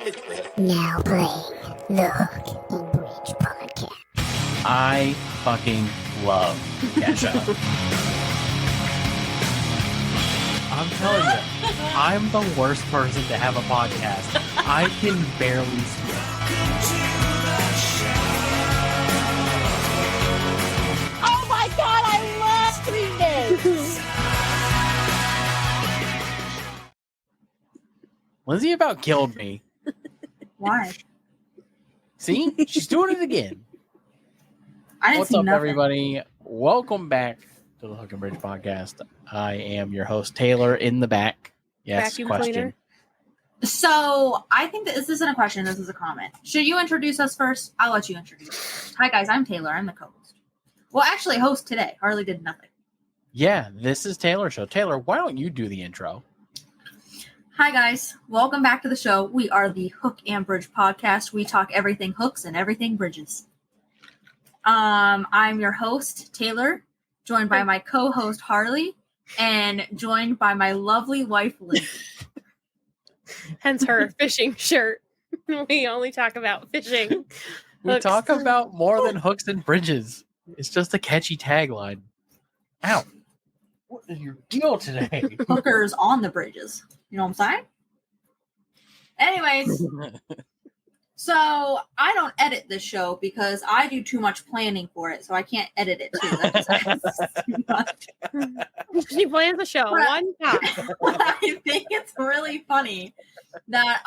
Now playing the Hook and Bridge podcast. I fucking love Kesha. I'm telling you, I'm the worst person to have a podcast. I can barely speak. Oh my god, I love doing this! Lindsay about killed me. Why? See? She's doing it again. I didn't What's see up, nothing. everybody? Welcome back to the Hook and Bridge podcast. I am your host, Taylor, in the back. Yes, Vacuum question. cleaner. So I think that this isn't a question. This is a comment. Should you introduce us first? I'll let you introduce us. Hi, guys. I'm Taylor. I'm the co-host. Well, actually, host today. Harley did nothing. Yeah, this is Taylor's show. Taylor, why don't you do the intro? Hi, guys. Welcome back to the show. We are the Hook and Bridge podcast. We talk everything hooks and everything bridges. I'm your host, Taylor, joined by my co-host, Harley, and joined by my lovely wife, Lindsay. Hence her fishing shirt. We only talk about fishing. We Hooks. talk about more than hooks and bridges. It's just a catchy tagline. Ow. What is your deal today? Hookers on the bridges. You know what I'm saying? Anyways, so I don't edit this show because I do too much planning for it, so I can't edit it too. That just adds too much. She plans the show Right. one time. I think it's really funny that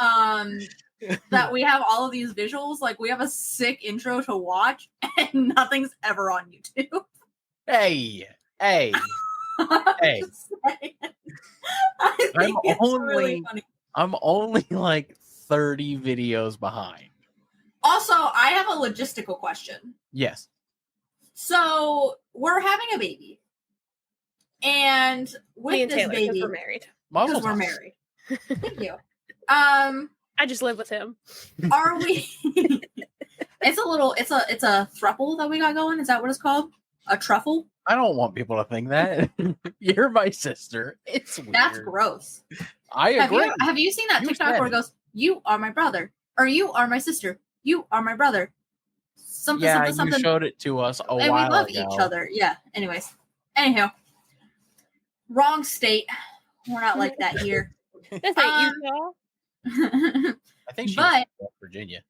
that we have all of these visuals. Like we have a sick intro to watch, and nothing's ever on YouTube. Hey. Hey. Just saying. I think it's really funny. I'm only like 30 videos behind. Also, I have a logistical question. Yes. So we're having a baby, and with Me and this Taylor, because baby, we're married. Mazel because we're tov. married. Thank you. I just live with him. Are we? It's a thruple that we got going. Is that what it's called? A truffle? I don't want people to think that. You're my sister. It's weird. That's gross. I agree. Have you seen that You TikTok said where it goes, "You are my brother," or "You are my sister," "You are my brother"? Something, Yeah, something, you something. showed it to us a And we while love ago. each other. Yeah. Anyways. Anyhow. Wrong state. We're not like that here. This ain't Utah. I think she But- was from Virginia.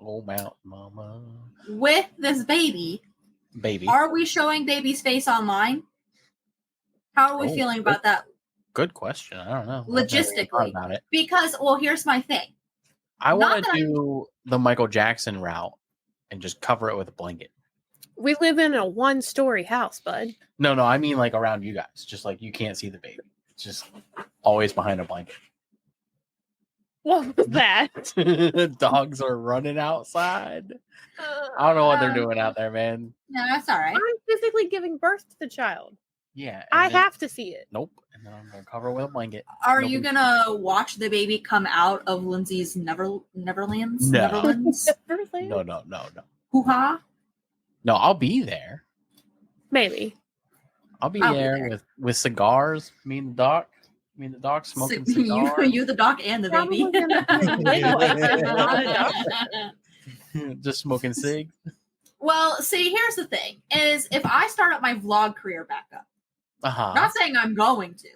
Oh, Mountain Mama. With this baby, Baby. are we showing baby's face online? How are we Oh, feeling about that? Good question. I don't know. I've never even thought Logistically. about it. Because, well, here's my thing. I Not want that to I'm- do the Michael Jackson route and just cover it with a blanket. We live in a one-story house, bud. No, I mean like around you guys. Just like you can't see the baby. It's just always behind a blanket. What was that? Dogs are running outside. I don't know what they're doing out there, man. No, that's all right. I'm physically giving birth to the child. Yeah. and I then- have to see it. Nope. And then I'm gonna cover it with a blanket. Are Nobody- you gonna watch the baby come out of Lindsay's Neverlands? No. Neverlands? No. Hoo-ha? No, I'll be there. Maybe. I'll be I'll be there, there. with cigars. Me and the doc smoking cigars. you, the doc, and the baby. Probably gonna be Just smoking cigs. Well, see, here's the thing: is if I start up my vlog career back up, Uh-huh. not saying I'm going to,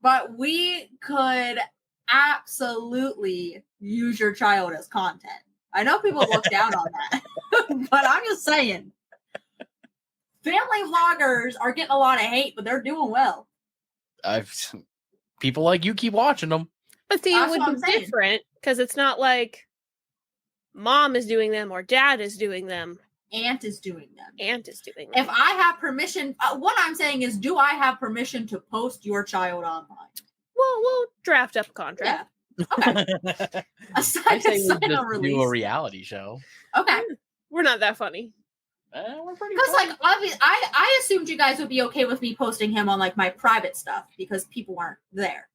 but we could absolutely use your child as content. I know people look down on that, but I'm just saying, family vloggers are getting a lot of hate, but they're doing well. People like you keep watching them. But see, That's it what would I'm be saying. different because it's not like mom is doing them or dad is doing them. Aunt is doing them. Aunt is doing If them. I have permission, what I'm saying is, do I have permission to post your child online? Well, we'll draft up a contract. Yeah. Okay. I say we Aside just a do a release. reality show. Okay. We're not that funny. We're pretty Because funny. like obviously, I assumed you guys would be okay with me posting him on like my private stuff because people weren't there.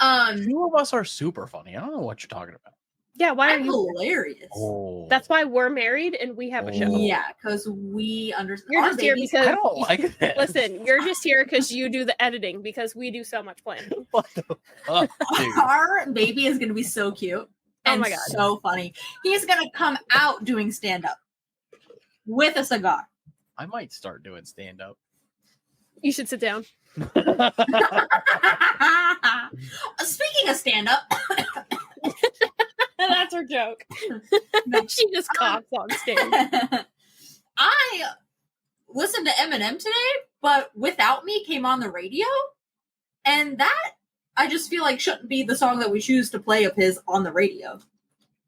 Two of us are super funny. I don't know what you're talking about. Yeah, why are I'm you? hilarious. Oh, That's why we're married and we have a show. Oh. Yeah, because we understand. You're just here because I don't like this. listen, you're just here because you do the editing because we do so much planning. What the fuck, dude? our baby is going to be so cute. Oh, Oh and my God. so funny. He's gonna come out doing stand up with a cigar. I might start doing stand up. You should sit down. Speaking of stand up, That's her joke. She just coughs on stage. I listened to Eminem today, but Without Me came on the radio, and that I just feel like shouldn't be the song that we choose to play of his on the radio.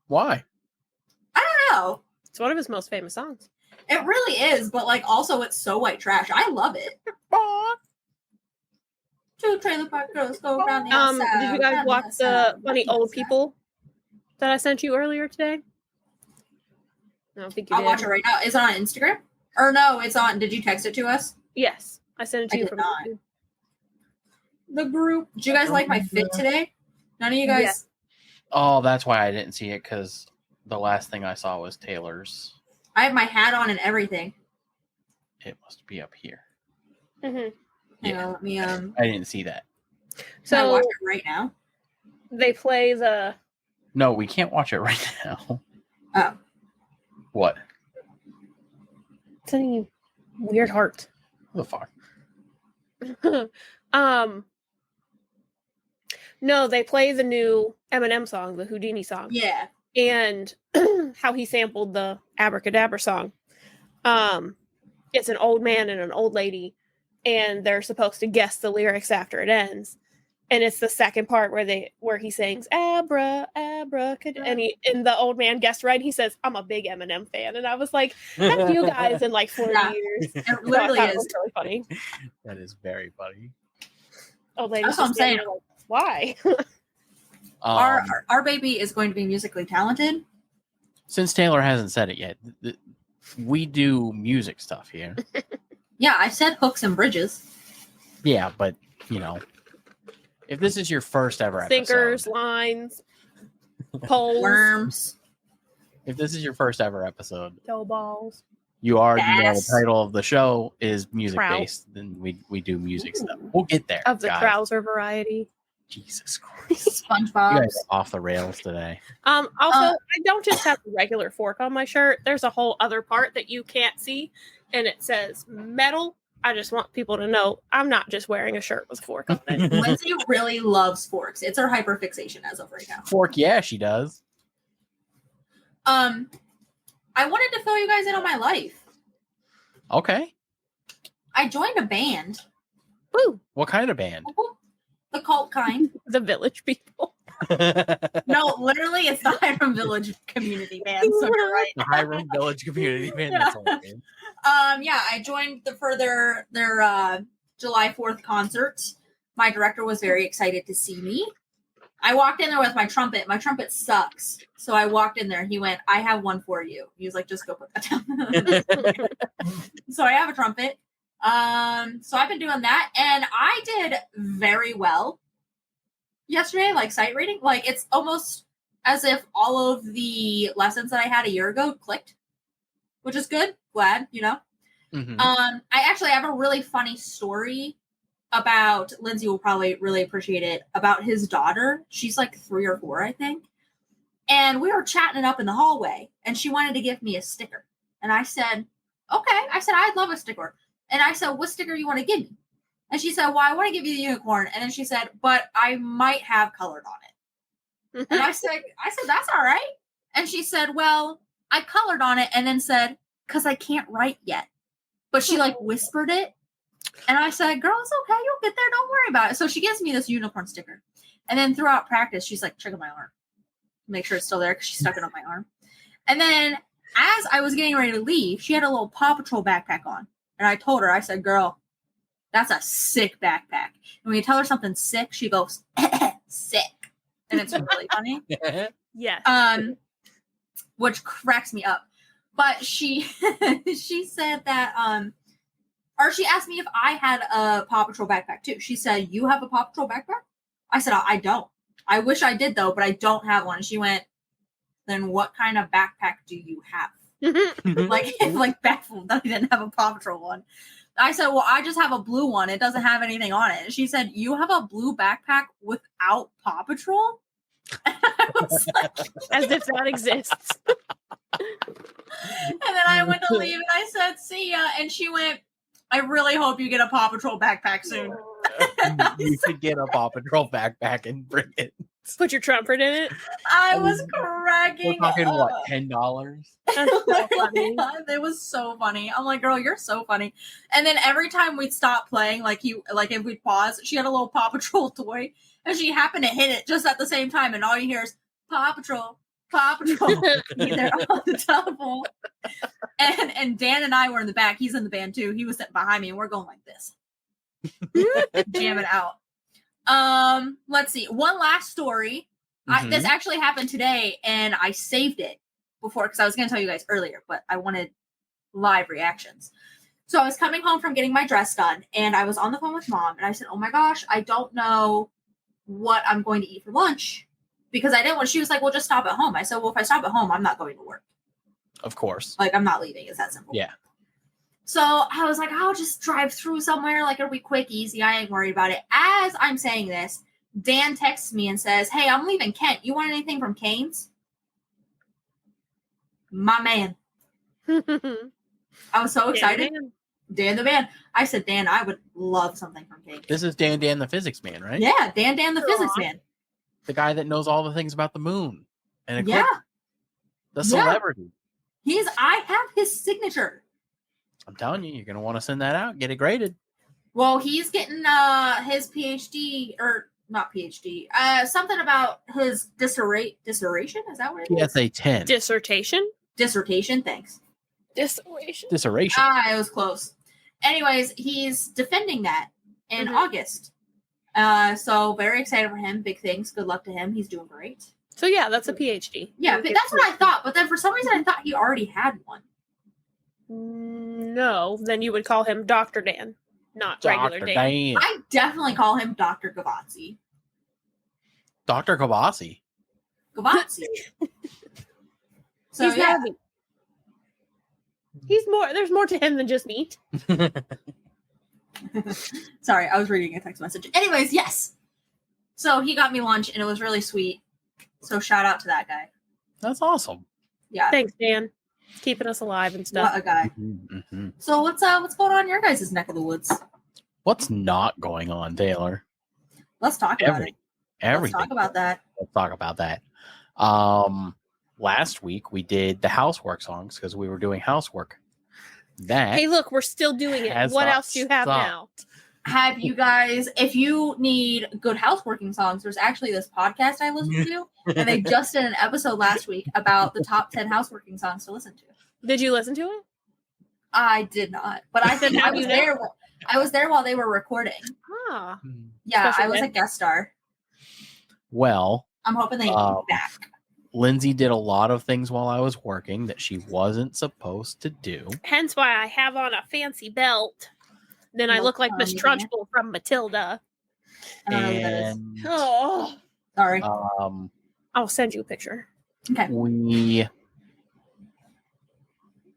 Why? I don't know. It's one of his most famous songs. It really is, but like also it's so white trash. I love it. Two trailer park girls go around the outside. Did you guys watch the funny old people that I sent you earlier today? I don't think you I'll did. watch it right now. Is it on Instagram? Or no, it's on. Did you text it to us? Yes, I sent it to I you did from not. YouTube. The group. Did you guys like my fit today? None of you guys. Yeah. Oh, that's why I didn't see it, because the last thing I saw was Taylor's. I have my hat on and everything. It must be up here. Mm-hmm. Hang on, let me I didn't see that. Can I So watch it right now? they play the No, we can't watch it right now. Oh. What? sending you weird heart. What the fuck? No, they play the new Eminem song, the Houdini song, Yeah. and how he sampled the Abracadabra song. It's an old man and an old lady, and they're supposed to guess the lyrics after it ends. And it's the second part where he sings Abra, Abra, and the old man guessed right. He says, "I'm a big Eminem fan," and I was like, "That's you guys in like 4 Yeah. years." It literally I thought it is. was really funny. That is very funny. Old lady, That's what I'm saying. Why? Our baby is going to be musically talented. Since Taylor hasn't said it yet, we do music stuff here. Yeah, I said hooks and bridges. Yeah, but you know, if this is your first ever episode, Sinkers, lines, poles, Worms. if this is your first ever episode, dough balls. you already know the Yes. title of the show is music Trout. based. Then we do music stuff. We'll get there. Of the guys. trouser variety. Jesus Christ, you SpongeBob. guys are off the rails today. Also, I don't just have a regular fork on my shirt. There's a whole other part that you can't see, and it says metal. I just want people to know I'm not just wearing a shirt with a fork on it. Lindsay really loves forks. It's her hyperfixation as of right now. Fork, yeah, she does. I wanted to fill you guys in on my life. Okay, I joined a band. Woo! what kind of band? The cult kind. The village people. No, literally, it's the Hiram Village Community Band. So you're right. The Hiram Village Community Band. That's all it is. Yeah, I joined for their July 4th concert. My director was very excited to see me. I walked in there with my trumpet. My trumpet sucks. So I walked in there. He went, "I have one for you." He was like, "Just go put that down." So I have a trumpet. So I've been doing that, and I did very well yesterday, like sight reading. Like it's almost as if all of the lessons that I had a year ago clicked, which is good. Glad, you know. Mhm. I actually have a really funny story about Lindsay will probably really appreciate it about his daughter. She's like 3 or 4, I think. And we were chatting it up in the hallway, and she wanted to give me a sticker. And I said, "Okay." I said, "I'd love a sticker." And I said, "What sticker you want to give me?" And she said, "Well, I want to give you the unicorn." And then she said, "But I might have colored on it." And I said, "That's all right." And she said, "Well, I colored on it," and then said, "Because I can't write yet." But she like whispered it. And I said, "Girl, it's okay. You'll get there. Don't worry about it." So she gives me this unicorn sticker. And then throughout practice, she's like, "Check my arm. Make sure it's still there," because she stuck it on my arm. And then as I was getting ready to leave, she had a little Paw Patrol backpack on. And I told her, I said, "Girl, that's a sick backpack." And when you tell her something's sick, she goes, "Sick." And it's really funny. Yes. Which cracks me up. But she she said that or she asked me if I had a Paw Patrol backpack too. She said, "You have a Paw Patrol backpack?" I said, "I don't. I wish I did though, but I don't have one." And she went, "Then what kind of backpack do you have?" like baffled that I didn't have a Paw Patrol one. I said, "Well, I just have a blue one. It doesn't have anything on it." And she said, "You have a blue backpack without Paw Patrol?" I was like, As if that exists. and then I went to leave and I said, see ya. And she went, I really hope you get a Paw Patrol backpack soon. You should get a Paw Patrol backpack and bring it. Put your trumpet in it. I was cracking We're talking up. what, $10? That's so funny. It was so funny. I'm like, girl, you're so funny. And then every time we'd stop playing, like if we'd pause, she had a little Paw Patrol toy, and she happened to hit it just at the same time, and all you hear is Paw Patrol, Paw Patrol. They're on the telephone. And Dan and I were in the back. He's in the band too. He was sitting behind me, and we're going like this, jamming out. Let's see. One last story. This actually happened today, and I saved it before because I was going to tell you guys earlier, but I wanted live reactions. So I was coming home from getting my dress done, and I was on the phone with Mom, and I said, "Oh my gosh, I don't know what I'm going to eat for lunch," because I didn't want. She was like, "Well, just stop at home." I said, "Well, if I stop at home, I'm not going to work. Of course. Like, I'm not leaving. It's that simple." Yeah. So I was like, I'll just drive through somewhere. Like, it'll be quick, easy. I ain't worried about it. As I'm saying this, Dan texts me and says, "Hey, I'm leaving Kent. You want anything from Cane's?" My man. I was so excited. Dan the man. I said, Dan, I would love something from Cane's. This is Dan the physics man, right? Yeah, Dan the physics Aw. man. The guy that knows all the things about the moon. And Yeah. the Yeah. celebrity. I have his signature. I'm telling you, you're going to want to send that out. Get it graded. Well, he's getting his PhD, or not PhD, something about his dissertation. Is that what it is? PSA 10. Dissertation? Dissertation, thanks. Dissertation. Dissertation. It was close. Anyways, he's defending that in Mhm. August. So very excited for him. Big things. Good luck to him. He's doing great. So yeah, that's a PhD. Yeah, but that's what I thought. But then for some reason, I thought he already had one. No, then you would call him Dr. Dan, not regular Dr. Dan. Dan. I definitely call him Dr. Gavazzi. Dr. Kabasi. Gavazzi. So He's yeah. gotta be. He's more. There's more to him than just meat. Sorry, I was reading a text message. Anyways, yes. So he got me lunch, and it was really sweet. So shout out to that guy. That's awesome. Yeah, Thanks, Dan. Keeping us alive and stuff. what a guy. Mm-hmm. So what's going on in your guys' neck of the woods? What's not going on, Taylor? Let's talk about it. Everything. Let's talk about that. Let's talk about that. Last week we did the housework songs because we were doing housework. That Hey, look, we're still doing it. has What not else do you have now? Have you guys, if you need good houseworking songs, there's actually this podcast I listen to, and they just did an episode last week about the top 10 houseworking songs to listen to. Did you listen to it? I did not, but I think Now I was you know. there. I was there while they were recording. Ah, Yeah, Special I was a guest? guest star. Well, I'm hoping they get me back. Lindsay did a lot of things while I was working that she wasn't supposed to do. hence why I have on a fancy belt. Then I Well, look like Miss yeah. Trunchbull from Matilda. I don't know who that is. And Oh, Sorry. I'll send you a picture. Okay.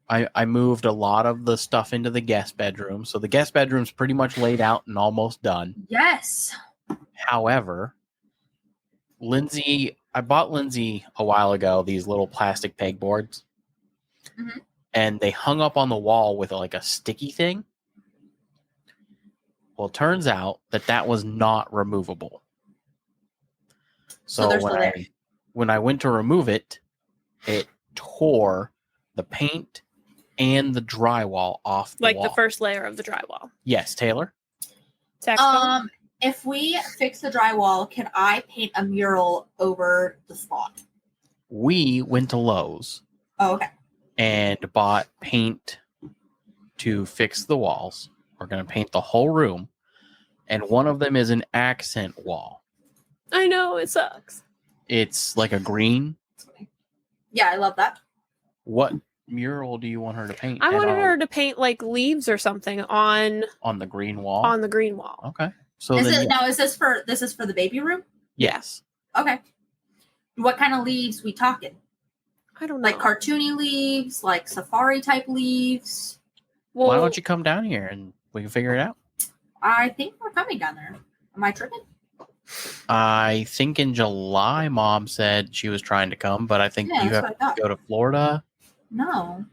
I moved a lot of the stuff into the guest bedroom. So the guest bedroom's pretty much laid out and almost done. Yes. However, I bought Lindsay a while ago these little plastic pegboards. Mhm. And they hung up on the wall with like a sticky thing. Well, it turns out that was not removable. So they're when still there. when I went to remove it, it tore the paint and the drywall off the Like wall. the first layer of the drywall. Yes, Taylor. Saxophone? If we fix the drywall, can I paint a mural over the spot? We went to Lowe's Oh, okay. and bought paint to fix the walls. We're going to paint the whole room. And one of them is an accent wall. I know, it sucks. It's like a green. Yeah, I love that. What mural do you want her to paint? I And wanted I'll- her to paint like leaves or something on on the green wall. the green wall. Okay. So Is then, it now? Is this for the baby room? yes. Okay. What kind of leaves we talking? I don't know. Like cartoony leaves, like safari type leaves. Well, Why don't you come down here and we can figure it out? I think we're coming down there. Am I tripping? I think in July, Mom said she was trying to come, but I think Yeah, you that's have what I thought. to go to Florida. No.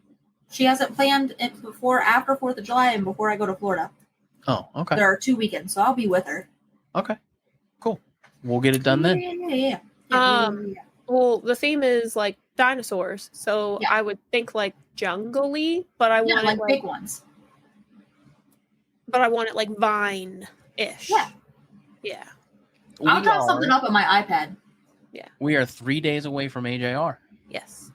She hasn't planned it after 4th of July and before I go to Florida. Oh, okay. There are 2 weekends, so I'll be with her. Okay. Cool. We'll get it done then. Yeah. Well, the theme is like dinosaurs, so Yeah. I would think like jungly, but I Yeah, want like it big ones. but I want it like vine-ish. Yeah. Yeah. I'll draw something up on my iPad. We are 3 days away from AJR. Yes.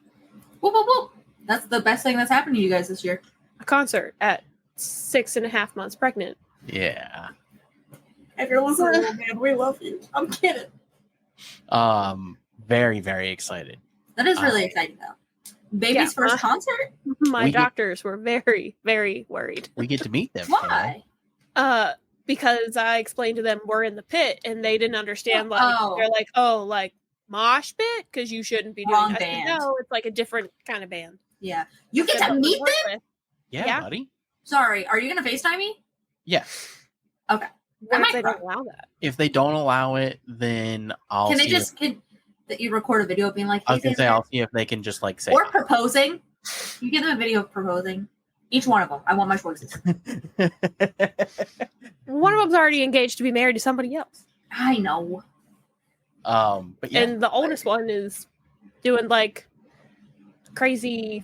Whoop, whoop, whoop. That's the best thing that's happened to you guys this year. A concert at 6.5 months pregnant. Yeah. If you're listening, little man, we love you. I'm kidding. Very, very excited. That is really exciting, though. Baby's Yeah. first concert? My We get- doctors were very, very worried. We get to meet them. Why? Because I explained to them we're in the pit and they didn't understand. Like Oh. they're like, oh, like mosh pit because you shouldn't be doing. Wrong that. I said, band. no, it's like a different kind of band. Yeah. You get Said, to "But we meet work them? with-" Yeah, Yeah. buddy. Sorry, are you going to FaceTime me? Yeah. What I if they might don't allow that? If they don't allow it, then I'll Can see. they just that you record a video of being like, I was gonna say Taylor? I'll see if they can just like say. Or proposing? You give them a video of proposing. Each one of them. I want my choices. One of them's already engaged to be married to somebody else, I know. But yeah, and the oldest one is doing like crazy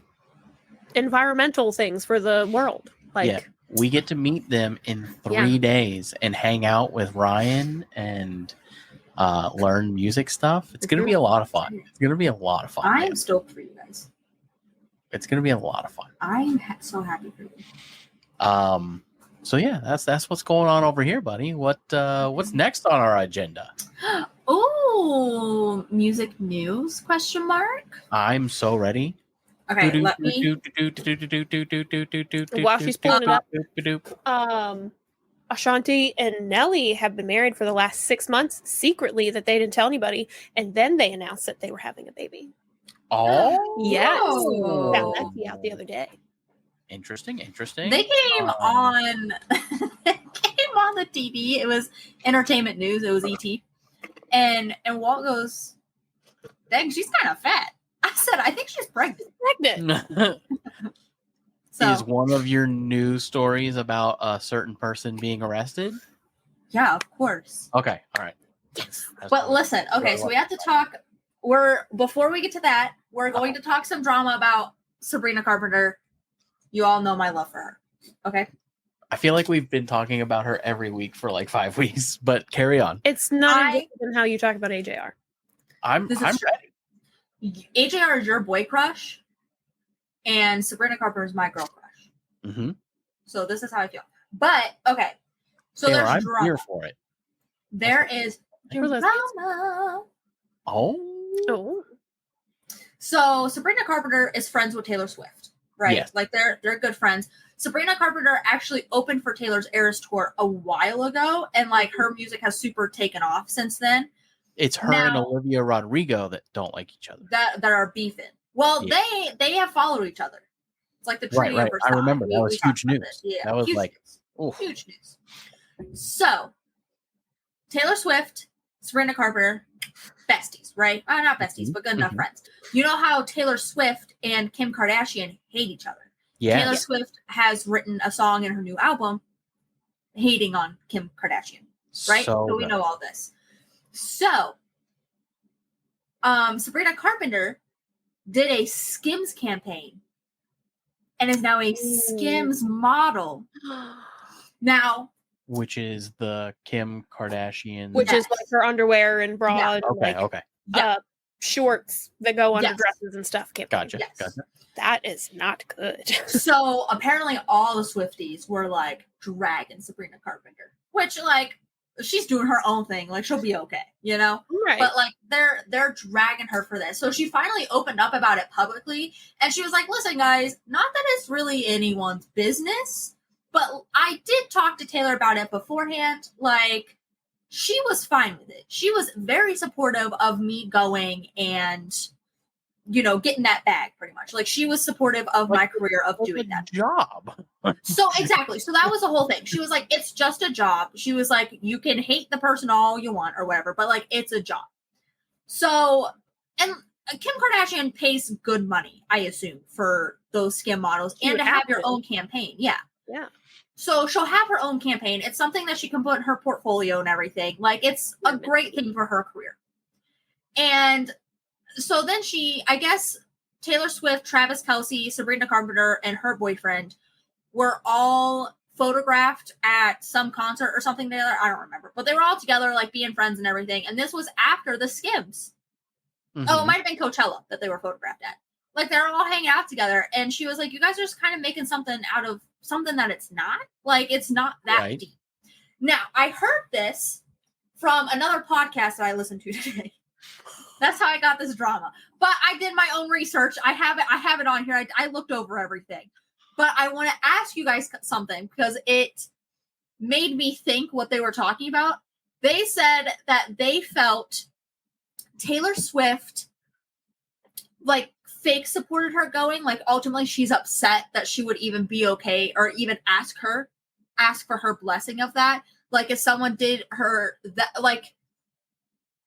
environmental things for the world. Like, Yeah. we get to meet them in 3 Yeah. days and hang out with Ryan and learn music stuff. It's gonna be a lot of fun. It's gonna be a lot of fun. I'm man. stoked for you guys. It's gonna be a lot of fun. I'm so happy for you. So yeah, that's what's going on over here, buddy. What's next on our agenda? Oh, music news? Question mark. I'm so ready. Okay, let me. While she's pulling it up, Ashanti and Nelly have been married for the last 6 months secretly that they didn't tell anybody, and then they announced that they were having a baby. Oh, Yes. Whoa. Found that tea out the other day. interesting. They came on. They came on the TV. It was entertainment news. It was ET, and Walt goes, "Dang, she's kind of fat." I said, "I think she's pregnant." Pregnant. So Is one of your news stories about a certain person being arrested? yeah, of course. Okay, all right. But listen, okay, so we have to talk. Before we get to that, we're going to talk some drama about Sabrina Carpenter. You all know my love for her. Okay. I feel like we've been talking about her every week for like 5 weeks, but carry on. It's not different than how you talk about AJR. I'm This is I'm true. ready. AJR is your boy crush, and Sabrina Carpenter is my girl crush. Mm-hmm. So this is how I feel. But okay, so Taylor, there's I'm drama. here for it. There is We're lesbians. drama. Oh, Oh. So Sabrina Carpenter is friends with Taylor Swift, right? Yes. Like they're good friends. Sabrina Carpenter actually opened for Taylor's Eras tour a while ago, and like her music has super taken off since then. it's her and Now- Olivia Rodrigo that don't like each other. That are beefing. Well, Yeah. they have followed each other. It's like the Right, Treaty right. of I Versailles. remember. That was We talked huge about news. this. Yeah, That was huge like- news. Oof. Huge news. So Taylor Swift, Sabrina Carpenter, besties, right? Not besties, but good enough Mhm. friends. You know how Taylor Swift and Kim Kardashian hate each other. Yeah. Taylor Swift has written a song in her new album hating on Kim Kardashian, right? So we good. know all this. So, Sabrina Carpenter did a Skims campaign and is now a Skims model. Now, Which is the Kim Kardashian. Which is Yes. like her underwear and bra Yeah. and okay, like okay. yeah, shorts that go under Yes. dresses and stuff. Gotcha. Yes. Gotcha. That is not good. so apparently all the Swifties were like dragging Sabrina Carpenter, which like she's doing her own thing. Like she'll be okay, you know? Right. But like they're dragging her for this. So she finally opened up about it publicly, and she was like, "Listen, guys, not that it's really anyone's business, but I did talk to Taylor about it beforehand. Like, she was fine with it. She was very supportive of me going and getting that bag pretty much. Like she was supportive of my career of What's doing a that. job. So exactly. So that was the whole thing. She was like, it's just a job. She was like, you can hate the person all you want or whatever, but like it's a job. So, and Kim Kardashian pays good money, I assume, for those skim models She and would to have have your to. own campaign. Yeah. Yeah. So she'll have her own campaign. It's something that she can put in her portfolio and everything. Like it's a great thing for her career. And so then I guess Taylor Swift, Travis Kelce, Sabrina Carpenter, and her boyfriend were all photographed at some concert or something together. I don't remember. But they were all together, like being friends and everything. And this was after the Skims. Mhm. Oh, it might have been Coachella that they were photographed at. Like they're all hanging out together. And she was like, you guys are just kind of making something out of something that it's not. Like it's not that Right. deep. Now, I heard this from another podcast that I listened to today. That's how I got this drama. But I did my own research. I have it on here. I looked over everything. But I want to ask you guys something because it made me think what they were talking about. They said that they felt Taylor Swift like fake supported her going. Like ultimately she's upset that she would even be okay or even ask for her blessing of that. Like if someone did her that, like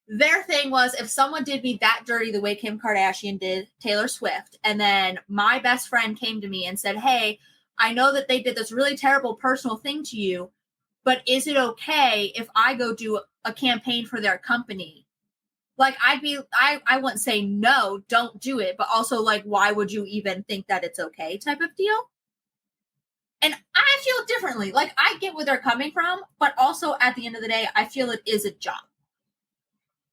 their thing was if someone did me that dirty the way Kim Kardashian did Taylor Swift, and then my best friend came to me and said, hey, I know that they did this really terrible personal thing to you, but is it okay if I go do a campaign for their company? Like I wouldn't say no, don't do it, but also like, why would you even think that it's okay type of deal? And I feel differently. Like I get where they're coming from, but also at the end of the day, I feel it is a job.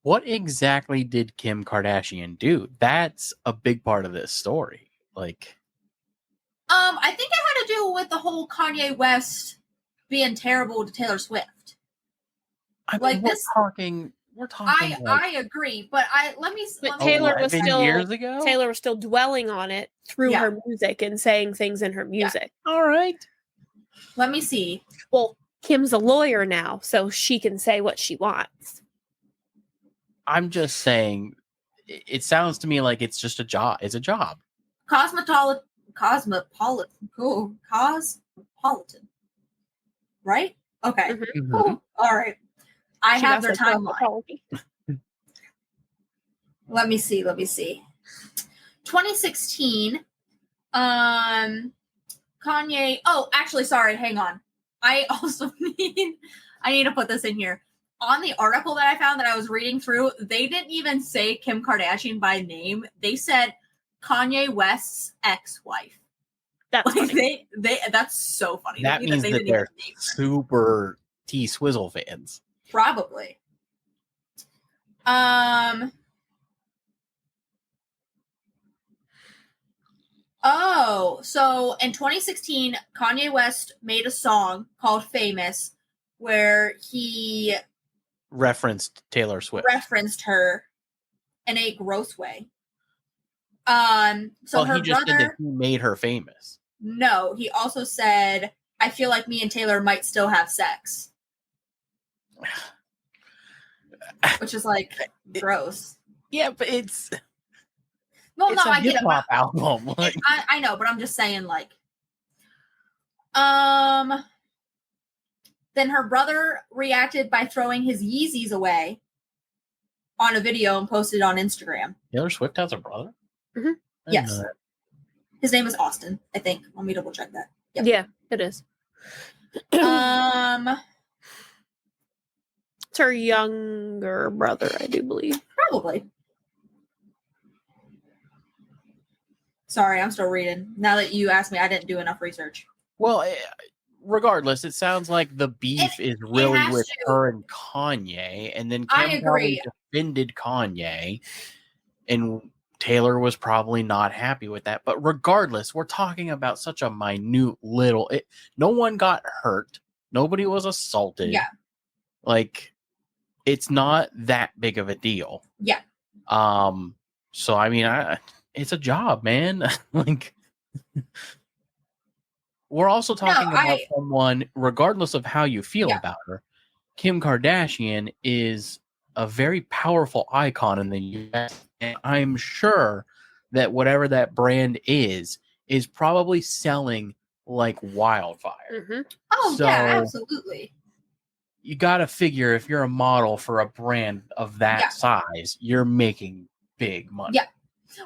What exactly did Kim Kardashian do? That's a big part of this story. Like, I think it had to do with the whole Kanye West being terrible to Taylor Swift. I mean, Like we're this- talking. I agree, but let me Taylor was 11 still years ago. Taylor was still dwelling on it through Yeah. her music and saying things in her music. All right. let me see. Well, Kim's a lawyer now, so she can say what she wants. I'm just saying. It sounds to me like it's just a job. It's a job. Cosmopolitan, right? Okay, Mhm. cool. All right. I She have got their some timeline. apology. Let me see. 2016. Kanye. Oh, actually, sorry. Hang on. I also need to put this in here. On the article that I found that I was reading through, they didn't even say Kim Kardashian by name. They said Kanye West's ex-wife. That's Like funny. they that's so funny. That means they that didn't they're even name her. super T Swizzle fans. Probably. Oh, so in 2016, Kanye West made a song called Famous where he Referenced Taylor Swift. referenced her in a gross way. So well, her he just said that brother, he made her famous. no, he also said, I feel like me and Taylor might still have sex. Which is like gross. Yeah, but it's Well, it's no, a I get it. hip hop album. Like, I know, but I'm just saying, like, then her brother reacted by throwing his Yeezys away on a video and posted it on Instagram. Taylor Swift has a brother. Mhm. I didn't Yes. know that. His name is Austin, I think. Let me double check that. Yep. Yeah, it is. It's her younger brother, I do believe. Probably. Sorry, I'm still reading. Now that you asked me, I didn't do enough research. Well, regardless, it sounds like the beef is really has with to. her and Kanye, and then I Kim probably agree. defended Kanye, and Taylor was probably not happy with that. But regardless, we're talking about such a minute little. No one got hurt. Nobody was assaulted. Yeah. Like, it's not that big of a deal. Yeah. So I mean, it's a job, man. Like, we're also talking about someone, regardless of how you feel about her. Kim Kardashian is a very powerful icon in the US, and I'm sure that whatever that brand is probably selling like wildfire. hmm Oh So- yeah, absolutely. You got to figure if you're a model for a brand of that Yeah. size, you're making big money. Yeah.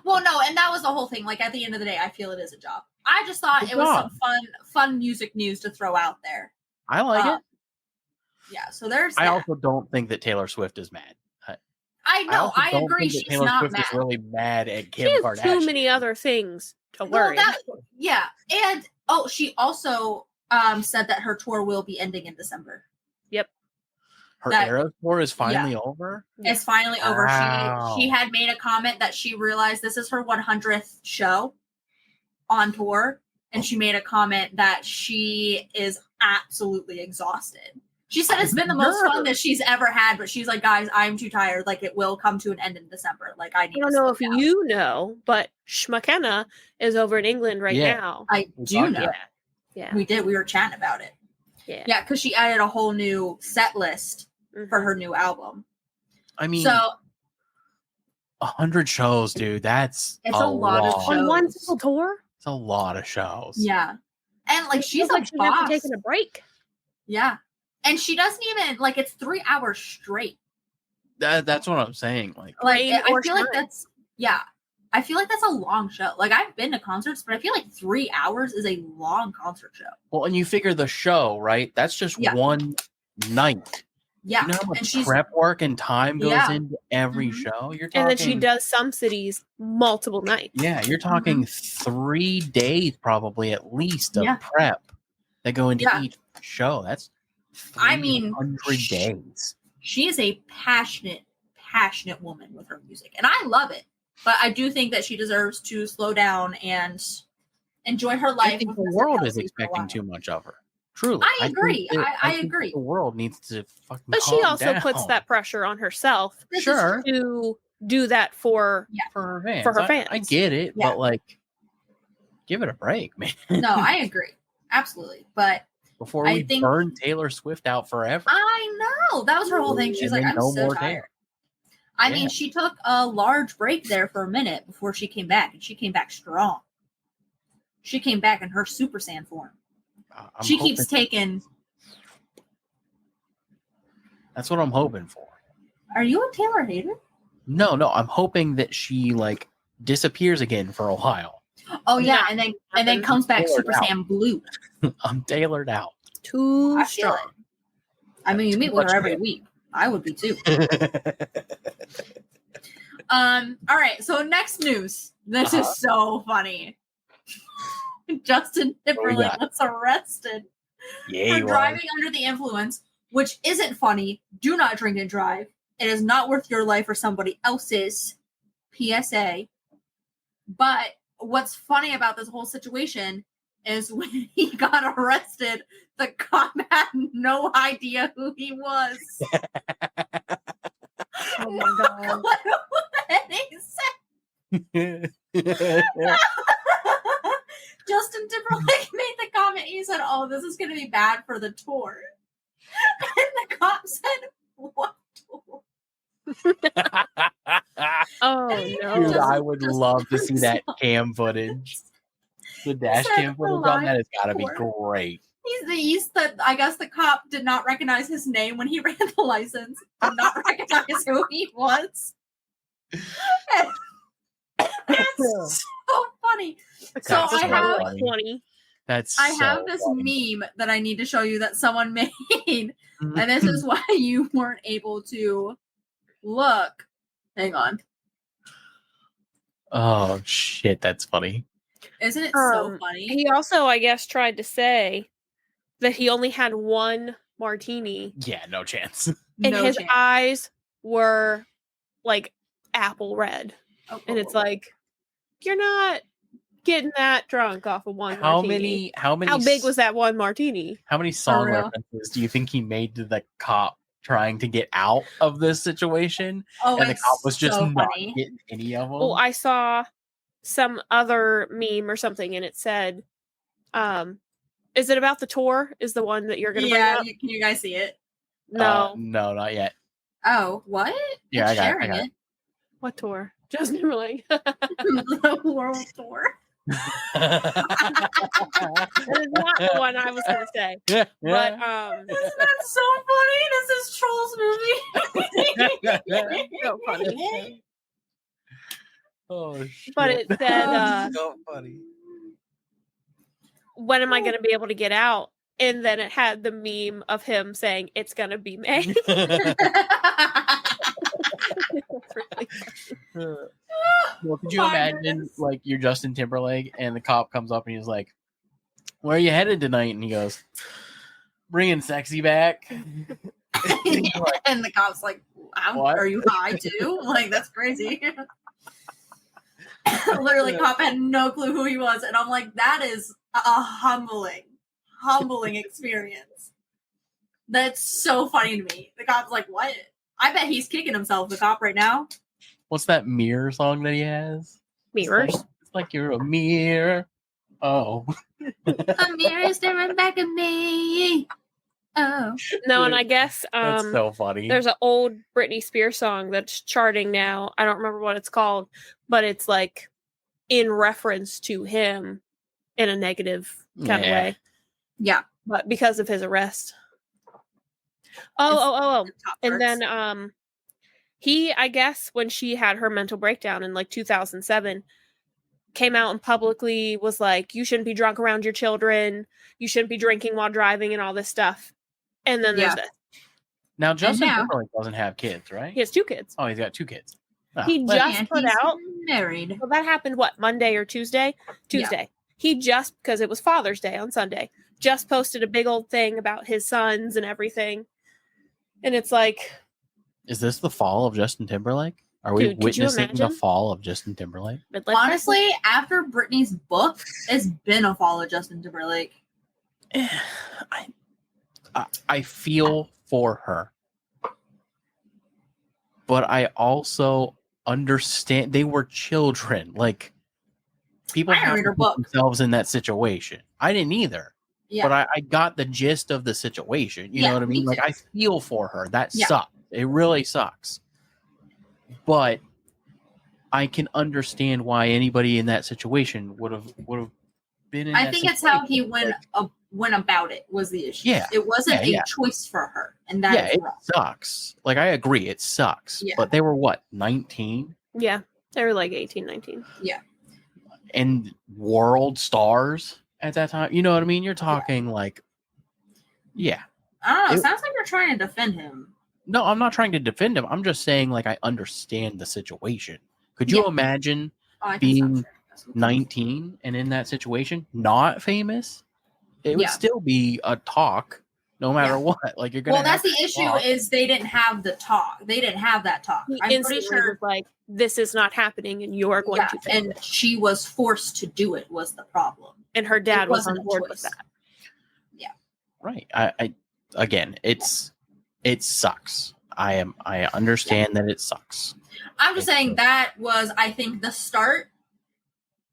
Well, no, and that was the whole thing. Like at the end of the day, I feel it is a job. I just thought Good it was job. some fun music news to throw out there. I like it. Yeah, so there's I that. also don't think that Taylor Swift is mad. I know, also I don't agree. think that She's Taylor not Swift mad. is really mad at She Kim has Kardashian. too many other things to Well, worry that, about. yeah, and she also said that her tour will be ending in December. Her that- Eras tour is finally over. Yeah. It's finally over. Wow. She had made a comment that she realized this is her 100th show on tour, and she made a comment that she is absolutely exhausted. She said it's been the most fun that she's ever had, but she's like, guys, I'm too tired. Like, it will come to an end in December. Like, I need I don't to know slow if down. you know, but Schmackenna is over in England right Yeah. now. I We do talked know. about Yeah. We did. We were chatting about it. Yeah. Yeah, because she added a whole new set list Mhm. for her new album. I mean, So 100 shows, dude. That's It's a lot of On one shows. single tour? It's a lot of shows. yeah, and like It she's feels a like she hasn't boss. taken a break. Yeah, and she doesn't even like it's 3 hours straight. That's what I'm saying. Like, Like Rain I or feel like shine. that's I feel like that's a long show. Like I've been to concerts, but I feel like 3 hours is a long concert show. well, and you figure the show, right? That's just Yeah. one night. Yeah, You know how and much she's prep work and time goes Yeah. into every Mhm. show? You're talking, And then she does some cities multiple nights. yeah, you're talking 3 days probably at least of Yeah. prep that go into Yeah. each show. That's I mean, 300 days. she is a passionate woman with her music, and I love it. But I do think that she deserves to slow down and enjoy her life. I think with the Mr. world is Kelsey for a expecting while. too much of her. Truly, I think agree. that- I think that agree. The world needs to fucking. But she calm also puts down that pressure on herself This is Sure. to do that for for her fans. For her I fans. get it, Yeah. but like, give it a break, man. No, I agree. Absolutely. But Before I we think- burn Taylor Swift out forever. I know that was her whole thing. She's And like, then I'm no so more tired. Taylor. I Yeah. mean, she took a large break there for a minute before she came back, and she came back strong. She came back in her Super Saiyan form. I'm She keeps hoping- taking. That's what I'm hoping for. Are you a Taylor hater? No, I'm hoping that she like disappears again for a while. Oh yeah, Yeah. and then comes back Tailored Super out. Saiyan Blue. I'm tailored out. too I feel strong. it. I mean, you Too meet with much her every hair. week. I would be too. All right. So next news. This Uh-huh. is so funny. Justin Timberlake got? was arrested Yeah, for you are. driving under the influence, which isn't funny. Do not drink and drive. It is not worth your life or somebody else's. PSA. But what's funny about this whole situation is when he got arrested, the cop had no idea who he was. Oh my god. And he said, Justin Timberlake made the comment. He said, "Oh, this is going to be bad for the tour." And the cop said, "What tour?" Oh Dude, no. I would love to see that cam footage. The dash said cam footage on live that has got to be tour. great. I guess the cop did not recognize his name when he ran the license. Did not recognize who he was. It's so funny. The So cops I are have- like 20. That's I so have this funny. meme that I need to show you that someone made, and this is why you weren't able to look. Hang on. Oh shit, that's funny. Isn't it so Um, funny? He also, I guess, tried to say that he only had one martini Yeah, no chance. and No his chance. eyes were like apple red. Oh, And it's like, you're not getting that drunk off of one How martini. many How big was that one martini? how many song real. references do you think he made to the cop trying to get out of this situation? oh, And the it's cop was just so not funny. getting any of them. Well, I saw some other meme or something and it said, is it about the tour? Is the one that you're going to Yeah, bring up? can you guys see it? No. No, not yet. Oh, what? Yeah, It's I got it, I sharing got it. What tour? Justin Timberlake. The world tour. That is not the one I was going to say. But That's so funny. This is Trolls movie. so funny. Oh shit! But it said, so funny. when am I going to be able to get out? And then it had the meme of him saying, it's going to be May. Well, could you imagine, like, you're Justin Timberlake and the cop comes up and he's like, "Where are you headed tonight?" And he goes, "Bringing sexy back." And the cop's like, What? are you high too? Like, that's crazy. Literally, cop had no clue who he was. And I'm like, that is a humbling experience. That's so funny to me. The cop's like, what? I bet he's kicking himself, the cop, right now. What's that mirror song that he has? Mirrors. It's like you're a mirror. Oh. A mirror staring back at me. Oh. No, and I guess That's so funny. there's an old Britney Spears song that's charting now. I don't remember what it's called, but it's like in reference to him in a negative kind of Yeah. way. Yeah. But because of his arrest. Oh. Top And charts. then he, I guess, when she had her mental breakdown in like 2007, came out and publicly was like, you shouldn't be drunk around your children. You shouldn't be drinking while driving and all this stuff. And then there's Yeah. this. Now, Justin now- Timberlake doesn't have kids, right? He has 2 kids. Oh, he's got 2 kids. Oh, He well, just And put he's out. married. Well, that happened what, Monday or Tuesday? Tuesday. He just, because it was Father's Day on Sunday, just posted a big old thing about his sons and everything. And it's like, is this the fall of Justin Timberlake? Are we Dude, could you witnessing the imagine? fall of Justin Timberlake? midlife Honestly, after Britney's book, it's been a fall of Justin Timberlake. I feel for her, but I also understand they were children. Like, people I didn't have read to her put book. themselves in that situation. I didn't either, Yeah. but I got the gist of the situation. You Yeah, know what I me mean? Like, too. I feel for her. That Yeah. sucks. It really sucks. But I can understand why anybody in that situation would have been in. I that think it's how he situation. went about it was the issue. Yeah. It wasn't Yeah. a choice for her. And that Yeah, is it rough. sucks. Like, I agree, it sucks. Yeah. But they were what, 19? Yeah. They were like 18, 19. And world stars at that time. You know what I mean? You're talking like, yeah. I don't know. It It- sounds like you're trying to defend him. No, I'm not trying to defend him. I'm just saying, like, I understand the situation. Could you Yeah. imagine Oh, I can being stop sharing this. 19 and in that situation, not famous? It would Yeah. still be a talk, no matter Yeah. what. Like, you're gonna. Well, that's have the to issue talk. is they didn't have the talk. They didn't have that talk. He I'm pretty instantly sure. was like, this is not happening and you're going Yeah, to fix and it. she was forced to do it was the problem. And her dad it was wasn't on a board with choice. that. Right. I again, it sucks. I understand that it sucks. I'm just saying that was, I think, the start.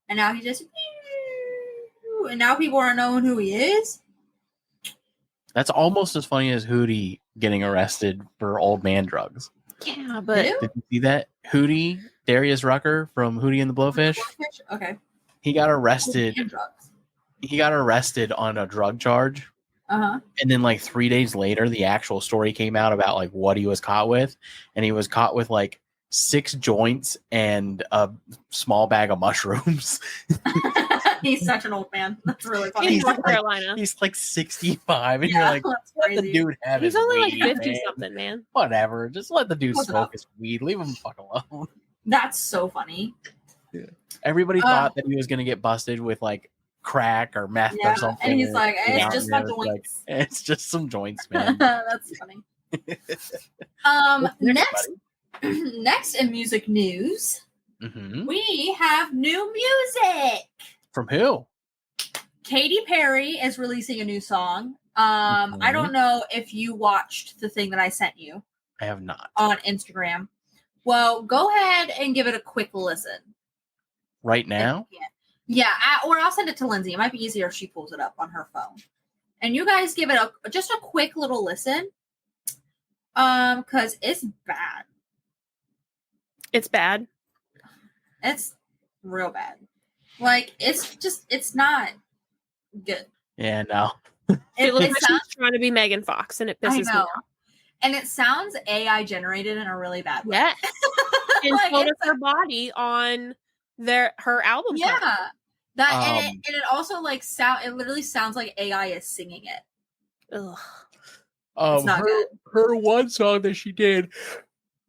And now he just, and now people are knowing who he is. That's almost as funny as Hootie getting arrested for old man drugs. Yeah, but Who? Did you see that? Hootie, Darius Rucker from Hootie and the Blowfish, Okay. he got arrested. And drugs. He got arrested on a drug charge. Uh-huh. And then like 3 days later, the actual story came out about like what he was caught with. And he was caught with like 6 joints and a small bag of mushrooms. He's such an old man. That's really funny. in He's North like- Carolina. He's like 65. And yeah, you're like, that's let the crazy. dude have He's his only like weed, 50 man. something, man. Whatever. Just let the dude What's smoke up? his weed. Leave him fuck alone. That's so funny. Everybody Uh, thought that he was going to get busted with like crack or meth Yeah. or something. And he's like, Get it's out just there, my it's like, joints. it's just some joints, man. That's funny. What's Next, next in music news, hmm we have new music. From who? Katy Perry is releasing a new song. I don't know if you watched the thing that I sent you I have not. on Instagram. Well, go ahead and give it a quick listen. Right now? Yeah, or I'll send it to Lindsay. It might be easier if she pulls it up on her phone. And you guys give it just a quick little listen. Because it's bad. It's bad. It's real bad. Like, it's not good. Yeah, no. It looks It like sounds, she's trying to be Megan Fox, and it I pisses me know. off. And it sounds AI generated in a really bad way. Yes. And Like, so does it's- her body on her album yeah. cover. That Um, and it also like it literally sounds like AI is singing it. Ugh. It's not good. her one song that she did.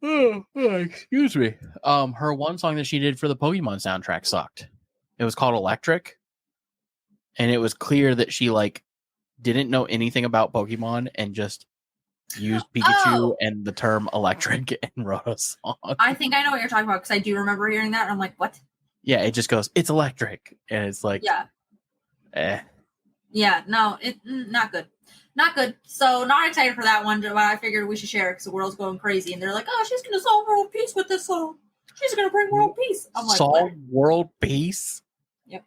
Excuse me. Her one song that she did for the Pokemon soundtrack sucked. It was called Electric, and it was clear that she like didn't know anything about Pokemon and just used Pikachu and the term electric and wrote a song. I think I know what you're talking about because I do remember hearing that. And I'm like, what? Yeah, it just goes, it's electric, and it's like, Yeah. Yeah. No, not good. Not good. So not excited for that one, but I figured we should share it because the world's going crazy. And they're like, oh, she's gonna solve world peace with this song. She's gonna bring world peace. I'm like, solve what? world peace. Yep.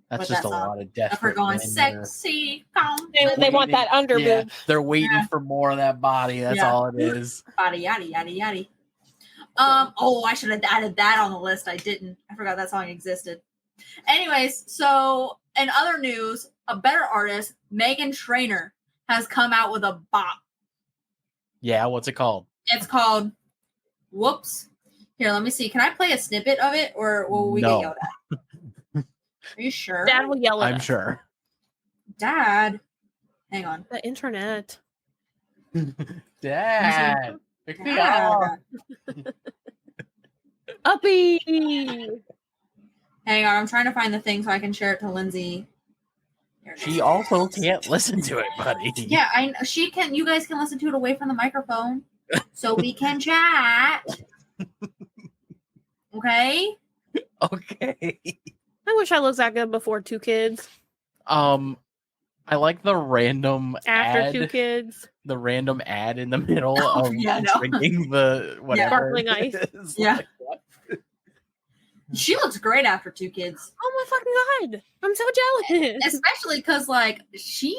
That's But just that's a all. lot of If we're desperate going men that are- sexy, They want that under Yeah, boob. they're waiting Yeah. for more of that body. That's Yeah. all it is. yada yada yada yada. Oh, I should have added that on the list. I didn't. I forgot that song existed. Anyways, so in other news, a better artist, Megan Trainor, has come out with a bop. Yeah, what's it called? It's called Whoops. Here, let me see. Can I play a snippet of it or will we No. get yelled at? Are you sure? Dad will yell at I'm us. sure. Dad. Hang on. The internet. Dad. Pick me Dad. up. Uppy. Hang on. I'm trying to find the thing so I can share it to Lindsay. Here it She is. also can't listen to it, buddy. Yeah, she can. You guys can listen to it away from the microphone, so we can chat. Okay. Okay. I wish I looked that good before 2 kids. I like the random After ad, 2 kids. the random ad in the middle Oh, of yeah, no. drinking the whatever. Sparkling ice. it is. Yeah. Like, what? She looks great after 2 kids, Oh my fucking god. I'm so jealous. especially because like she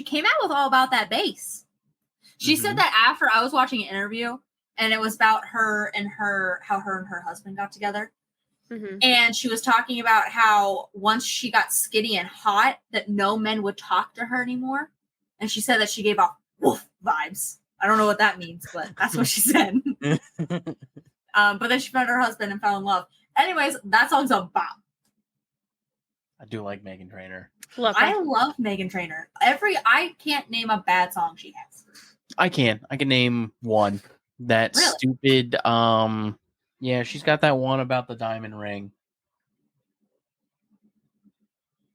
came out with All About That Bass. She said Mhm. that after I was watching an interview, and it was about how her and her husband got together. Mhm. And she was talking about how once she got skinny and hot, that no men would talk to her anymore. And she said that she gave off wolf vibes. I don't know what that means, but that's what she said. But then she found her husband and fell in love. Anyways, that song's a bop. I do like Megan Trainor. Love I her. love Megan Trainor. I can't name a bad song she has. I can name one. That Really? stupid. Yeah, she's got that one about the diamond ring.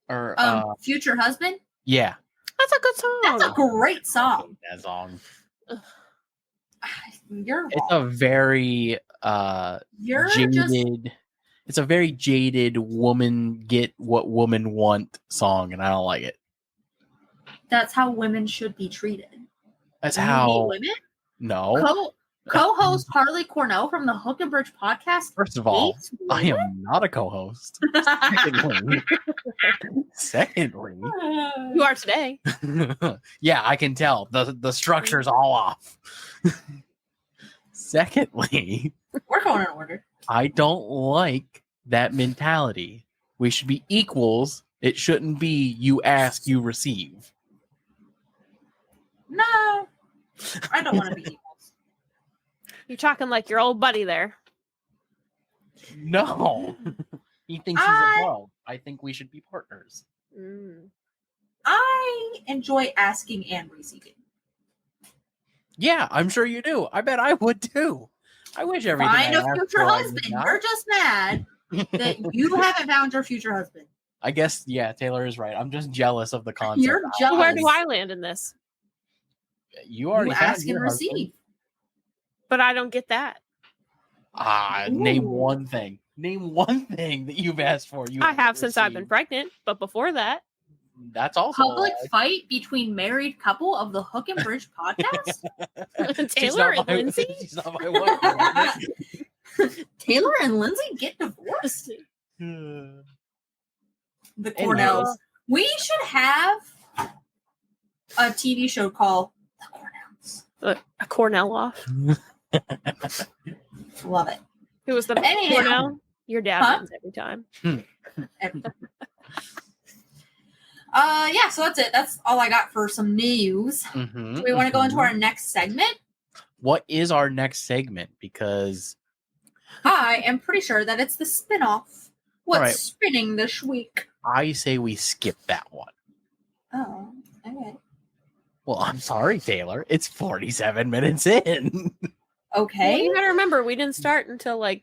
Or Future Husband. yeah, That's a good song. That's a great song. that song. You're It's wrong. a very You're jaded. just It's a very jaded woman get what woman want song, and I don't like it. that's how women should be treated. That's You hate how. women. No, Co-host Harley Cornell from the Hook and Bridge podcast. first of all, hates I women? am not a co-host. Secondly, You are today. yeah, I can tell the structure's all off. Secondly, We're going in order. I don't like that mentality. We should be equals. It shouldn't be you ask, you receive. No, I don't want to be equals. You're talking like your old buddy there. No. He thinks he's above. I think we should be partners. Mm. I enjoy asking and receiving. Yeah, I'm sure you do. I bet I would too. I wish everything. Find I a asked future for, I would husband. not. You're just mad that you haven't found your future husband. I guess, yeah, Taylor is right. I'm just jealous of the concept. You're now. jealous. Where do I land in this? You already You have ask your and husband. receive. But I don't get that. Name Ooh. one thing. Name one thing that you've asked for. You I have since I've been received. pregnant, but before that, That's also Public a lie. fight between married couple of the Hook and Bridge podcast. She's Taylor not and my- Lindsay. She's not my wife. Taylor and Lindsay get divorced. The Cornells. We should have a TV show called The Cornells. A Cornell off. Love it. Who was the Anyhow. Cornell? Your dad Huh? wins every time. Yeah, so that's it. That's all I got for some news. Mhm, Do we want to go into mhm. our next segment? What is our next segment? Because I am pretty sure that it's the spin-off. What's Alright. spinning this week? I say we skip that one. Oh, okay. Well, I'm sorry, Taylor. It's 47 minutes in. Well, Okay. you gotta remember, we didn't start until like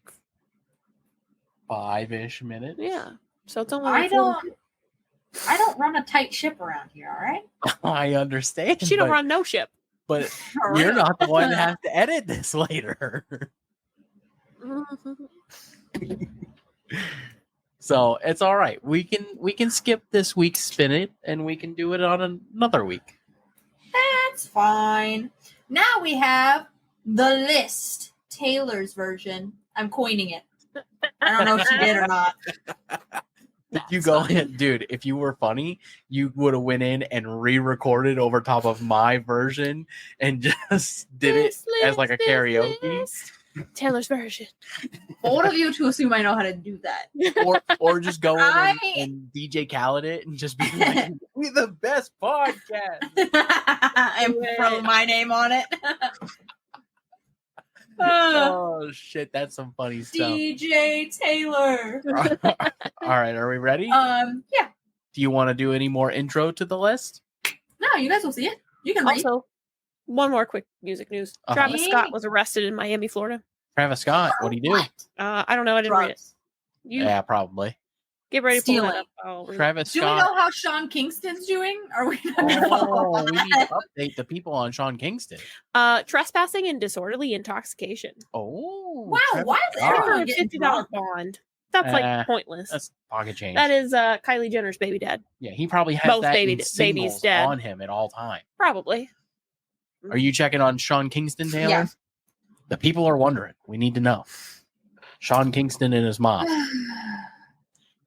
5-ish minutes. yeah. So it's only. I like don't run a tight ship around here, all right? I understand. She don't but, run no ship. but you're not the one that has to edit this later. So it's all right. We can skip this week's spin it and we can do it on another week. That's fine. Now we have the list, Taylor's version. I'm coining it. I don't know if she did or not. You go in, dude. If you were funny, you would have went in and re-recorded over top of my version and just did it as like a karaoke, Taylor's version. Bold of you to assume I know how to do that. or just go in I- and DJ Khaled it and just be like, "We're the best podcast." and throw my name on it. Oh shit, that's some funny stuff. DJ Taylor. All right, are we ready? Yeah. Do you want to do any more intro to the list? No, you guys will see it. You can read. Also, one more quick music news. Uh-huh. Travis Scott was arrested in Miami, Florida. Travis Scott, what do you do? What? I don't know. I didn't read it. Drugs. You Yeah, probably. get ready to pull that Stealing. up. I'll read it. Travis Do we Scott. know how Sean Kingston's doing? Are we not gonna follow Oh, we need that? to update the people on Sean Kingston. Trespassing and disorderly intoxication. Oh, Wow, Travis why is Scott. everyone For a getting $50 drunk? bond. That's like pointless. That's pocket change. That is Kylie Jenner's baby dad. Yeah, he probably has Both that in babies singles dead. on him at all time. Probably. Are you checking on Sean Kingston, Taylor? Yeah. The people are wondering. We need to know. Sean Kingston and his mom.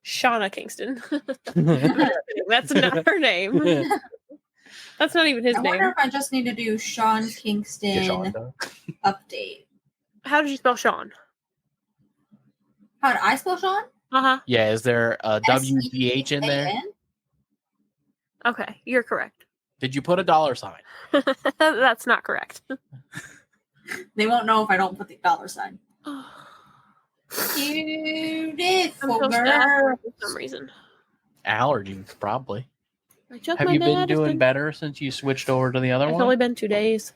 Shauna Kingston. That's not her name. That's not even his I wonder name. if I just need to do Sean Kingston Yashonda. update. How did you spell Sean? How did I spell Sean? Uh Yeah, is there a WDH in there? S-E-A-N? huh. Okay, you're correct. Did you put a dollar sign? That's not correct. They won't know if I don't put the dollar sign. I'm Beautiful so sad girl. for some reason. Allergies, probably. I took Have my you been medicine. doing better since you switched over to the other It's one? only been 2 days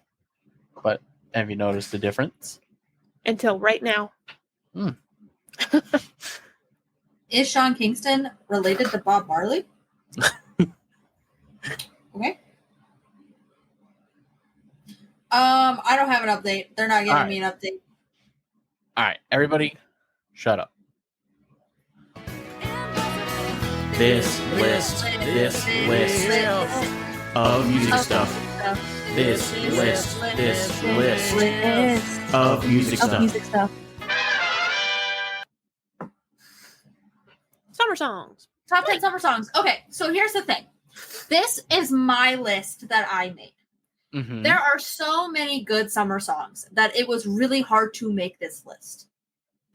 But have you noticed the difference? until right now. Is Sean Kingston related to Bob Marley? Okay. I don't have an update. They're not giving Alright. me an update. All right, everybody, shut up. This list of music stuff. This list of music stuff. Summer songs. Top 10 summer songs. Okay, so here's the thing. This is my list that I made. Mhm. There are so many good summer songs that it was really hard to make this list.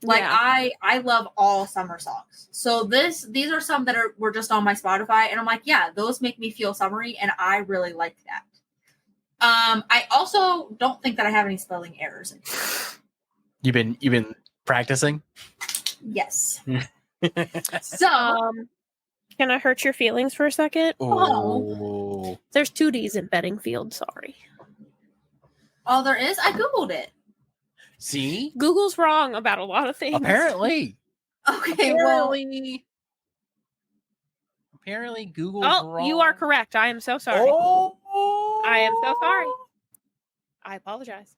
Like Yeah. I love all summer songs. So these are some that were just on my Spotify, and I'm like, yeah, those make me feel summery, and I really like that. I also don't think that I have any spelling errors in here. You've been practicing. Yes. So Can I hurt your feelings for a second? Oh, There's 2 D's in Beddingfield. Sorry. all there is, I Googled it. see, Google's wrong about a lot of things. apparently, Okay, well, apparently, Google's Oh, wrong. you are correct. I am so sorry. Oh, I am so sorry. I apologize.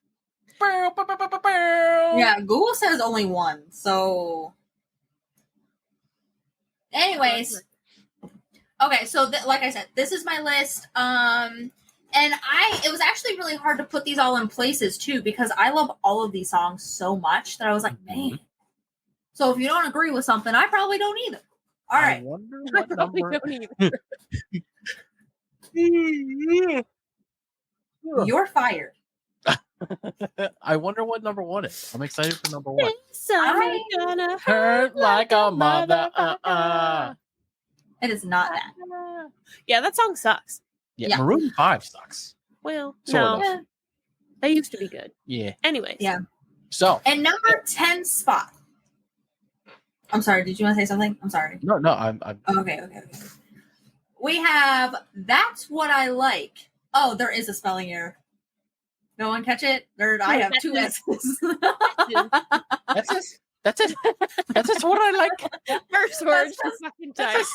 yeah, Google says only one. So, anyways, okay. So, like I said, this is my list. And it was actually really hard to put these all in places too, because I love all of these songs so much that I was like, Mhm. man. So if you don't agree with something, I probably don't either. All I right. wonder I what probably number. don't even. You're fired. I wonder what number one is. I'm excited for number one. Somebody gonna Hurt like a mother. It is not that. Yeah, that song sucks. Yeah, Yeah. Maroon 5 sucks. Well, Sort no, of. Yeah. they used to be good. Yeah. Anyways, Yeah. So And number 10 spot. I'm sorry. Did you want to say something? I'm sorry. no, I'm Okay. We have That's What I Like. Oh, there is a spelling error. No one catch it? I have two S's. that's it. That's it. That's just what I like. first word just fucking type.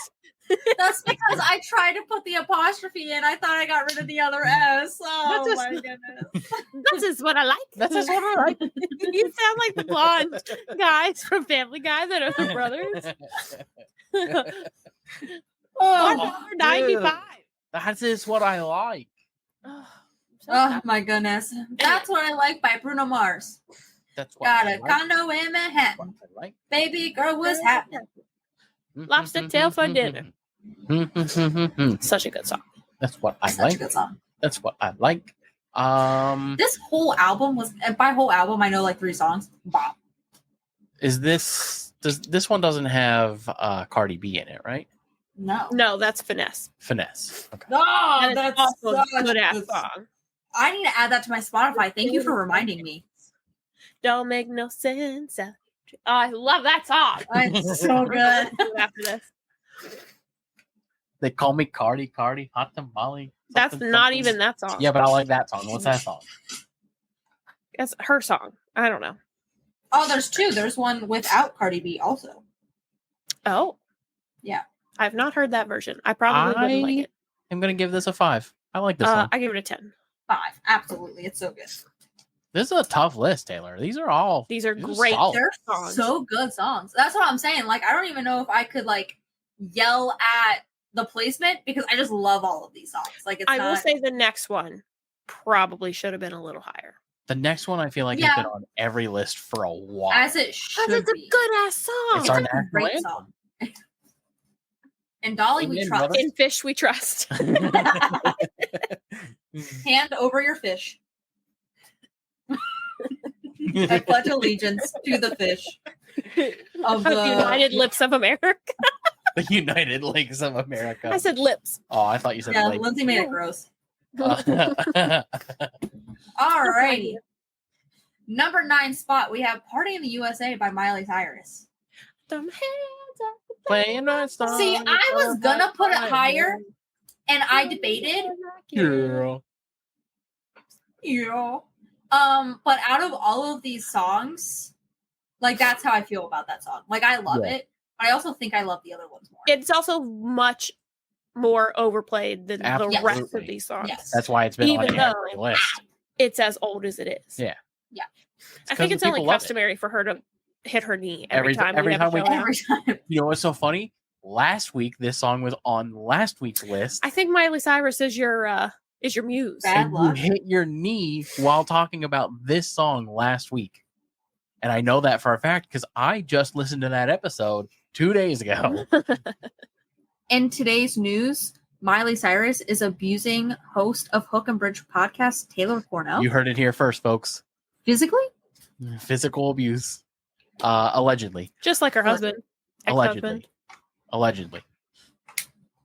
That's because I tried to put the apostrophe in. I thought I got rid of the other S. Oh That's my just- goodness. This is what I like. That's just what I like. You sound like the blonde guys from Family Guy that are the brothers. Oh, 95. That is what I like. oh my goodness. That's What I Like by Bruno Mars. That's what Got I a like. condo in Manhattan. What I like. Baby girl, what's happening? Lobster tail for dinner. Such a good song. That's what I Such a like. good song. That's what I like. This whole album was, and by whole album, I know like 3 songs. Bop. Is this one doesn't have Cardi B in it, right? No. No, that's Finesse. Finesse. Okay. Oh, And it's that's also a such good ass good- song. I need to add that to my Spotify. Thank you for reminding me. Don't make no sense. Oh, I love that song. It's so good. After this, They call me Cardi, Hot Tamale. that's something, not something. even that song. Yeah, but I like that song. What's that song? That's her song. I don't know. Oh, there's 2. There's one without Cardi B also. Oh, Yeah. I've not heard that version. I probably wouldn't like it. I'm gonna give this a 5. I like this one. I give it a 10. 5. Absolutely. It's so good. This is a tough list, Taylor. These are all These are These are great solid. They're songs. so good songs. That's what I'm saying. Like, I don't even know if I could like yell at the placement because I just love all of these songs. Like, it's I will not. say the next one probably should have been a little higher. the next one. I feel like Yeah. has been on every list for a while. as it should Because it's be. a good ass song. It's our a national great anthem. song. And Dolly, we Amen, trust. brother. In Fish We Trust. Hand over your fish. I pledge allegiance to the fish of the United Lips of America. The United Lakes of America. I said lips. Oh, I thought you said Yeah, Lake. Lindsay made it gross. Uh, Alrighty. Number 9 spot, we have Party in the USA by Miley Cyrus. Them hands up. Playing my song. See, I was gonna put it higher, and I debated. Girl. Yeah. But out of all of these songs, like that's how I feel about that song. Like I love Yeah. it, but I also think I love the other ones more. It's also much more overplayed than the rest of Absolutely. these songs. Yes. That's why it's been on Even every though- list. It's as old as it is. Yeah. Yeah. I think 'cause it's the only people love it. customary for her to hit her knee every Every- time every we have time a we show can. now. Every time. You know what's so funny? Last week, this song was on last week's list. I think Miley Cyrus is your muse. Bad and you luck. hit your knee while talking about this song last week. And I know that for a fact because I just listened to that episode 2 days ago. In today's news, Miley Cyrus is abusing host of Hook and Bridge podcast, Taylor Cornell. You heard it here first, folks. Physically? Physical abuse. Allegedly. Just like her husband. Ex-husband. Allegedly.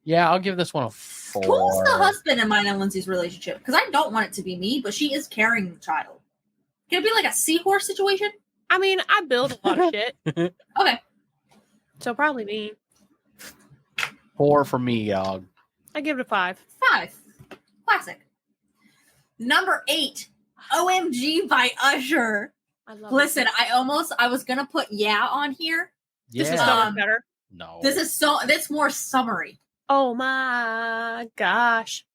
Yeah, I'll give this one a 4. Who's the husband in mine and Lindsay's relationship? Because I don't want it to be me, but she is carrying the child. Can it be like a seahorse situation? I mean, I build a lot of shit. Okay. So probably me. 4 for me, dog. I give it a 5. 5. Classic. Number 8, OMG by Usher. I love Listen, I was gonna put Yeah on here. Yeah. This is so much Um, better. no. That's more summery. Oh my gosh.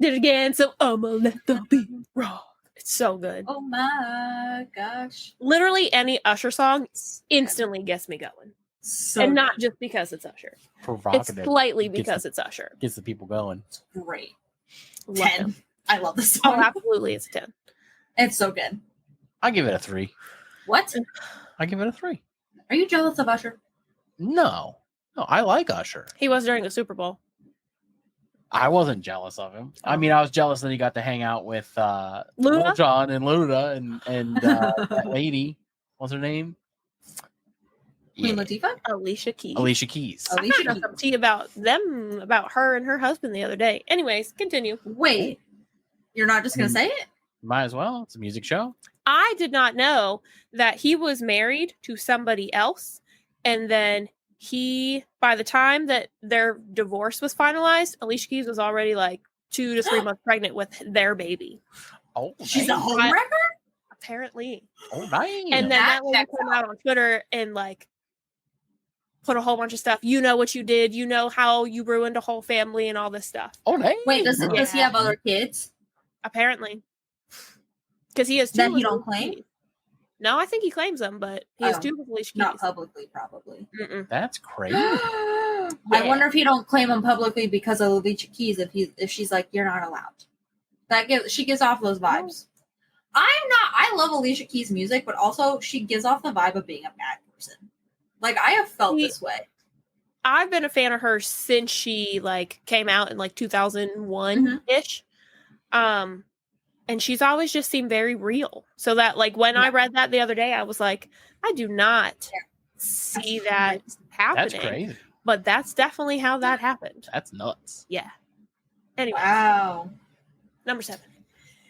Did it again, so I'ma let the beat rock. It's so good. Oh my gosh. Literally any Usher song instantly gets me going. So And not just because it's Usher. It's provocative. slightly Gets because the- it's Usher. Gets the people going. great. Love 10. him. I love this Oh, song. absolutely, it's a 10. It's so good. I give it a 3. What? I give it a 3. Are you jealous of Usher? No, I like Usher. He was during the Super Bowl. I wasn't jealous of him. I mean, I was jealous that he got to hang out with Luna? Lil Jon and Luna and that lady. What's her name? Queen Latifah? Alicia Keys. Alicia Keys. I Alicia found out some tea about them, about her and her husband the other day. Anyways, continue. Wait, you're not just gonna say it? Might as well. It's a music show. I did not know that he was married to somebody else. And then by the time that their divorce was finalized, Alicia Keys was already like 2 to 3 months pregnant with their baby. Oh, She's a nice. homewrecker? Apparently. Oh, nice. And then that lady checks came out on Twitter and like put a whole bunch of stuff. You know what you did. You know how you ruined a whole family and all this stuff. Oh, nice. Wait, does he have other kids? Apparently. Because he has 2 That he with don't Alicia claim? Keys. No, I think he claims them, but he has Oh, 2 with Alicia Keys. Not publicly, probably. Mm-mm. That's crazy. I wonder if he don't claim him publicly because of Alicia Keys. If she's like, you're not allowed. She gives off those vibes. I love Alicia Keys' music, but also she gives off the vibe of being a bad person. Like I have felt this way. I've been a fan of hers since she like came out in like 2001 ish. And she's always just seemed very real. So that like when I read that the other day, I was like, I do not see that happening. That's crazy. But that's definitely how that happened. That's nuts. Yeah. Anyway, Wow. number 7.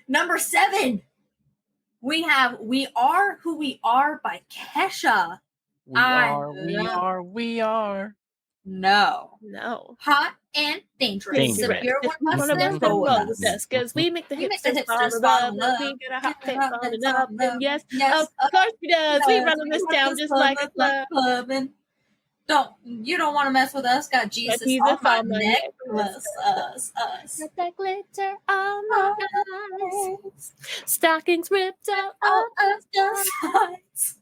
Number 7. We have "We Are Who We Are" by Kesha. We are. No. No. Hot and dangerous. Dangerous. So you're It's one one of of us, us go that with roll with us. us because we make the We make the hipsters hipsters fall in fall love. in We get a hot take falling up. And yes, Yes, of course she does. We run in this town just like a club. club. And you don't want to mess with us. Got Jesus Jesus on my on my necklace. Us. Got that glitter on my eyes. Stockings ripped out All of of the sides.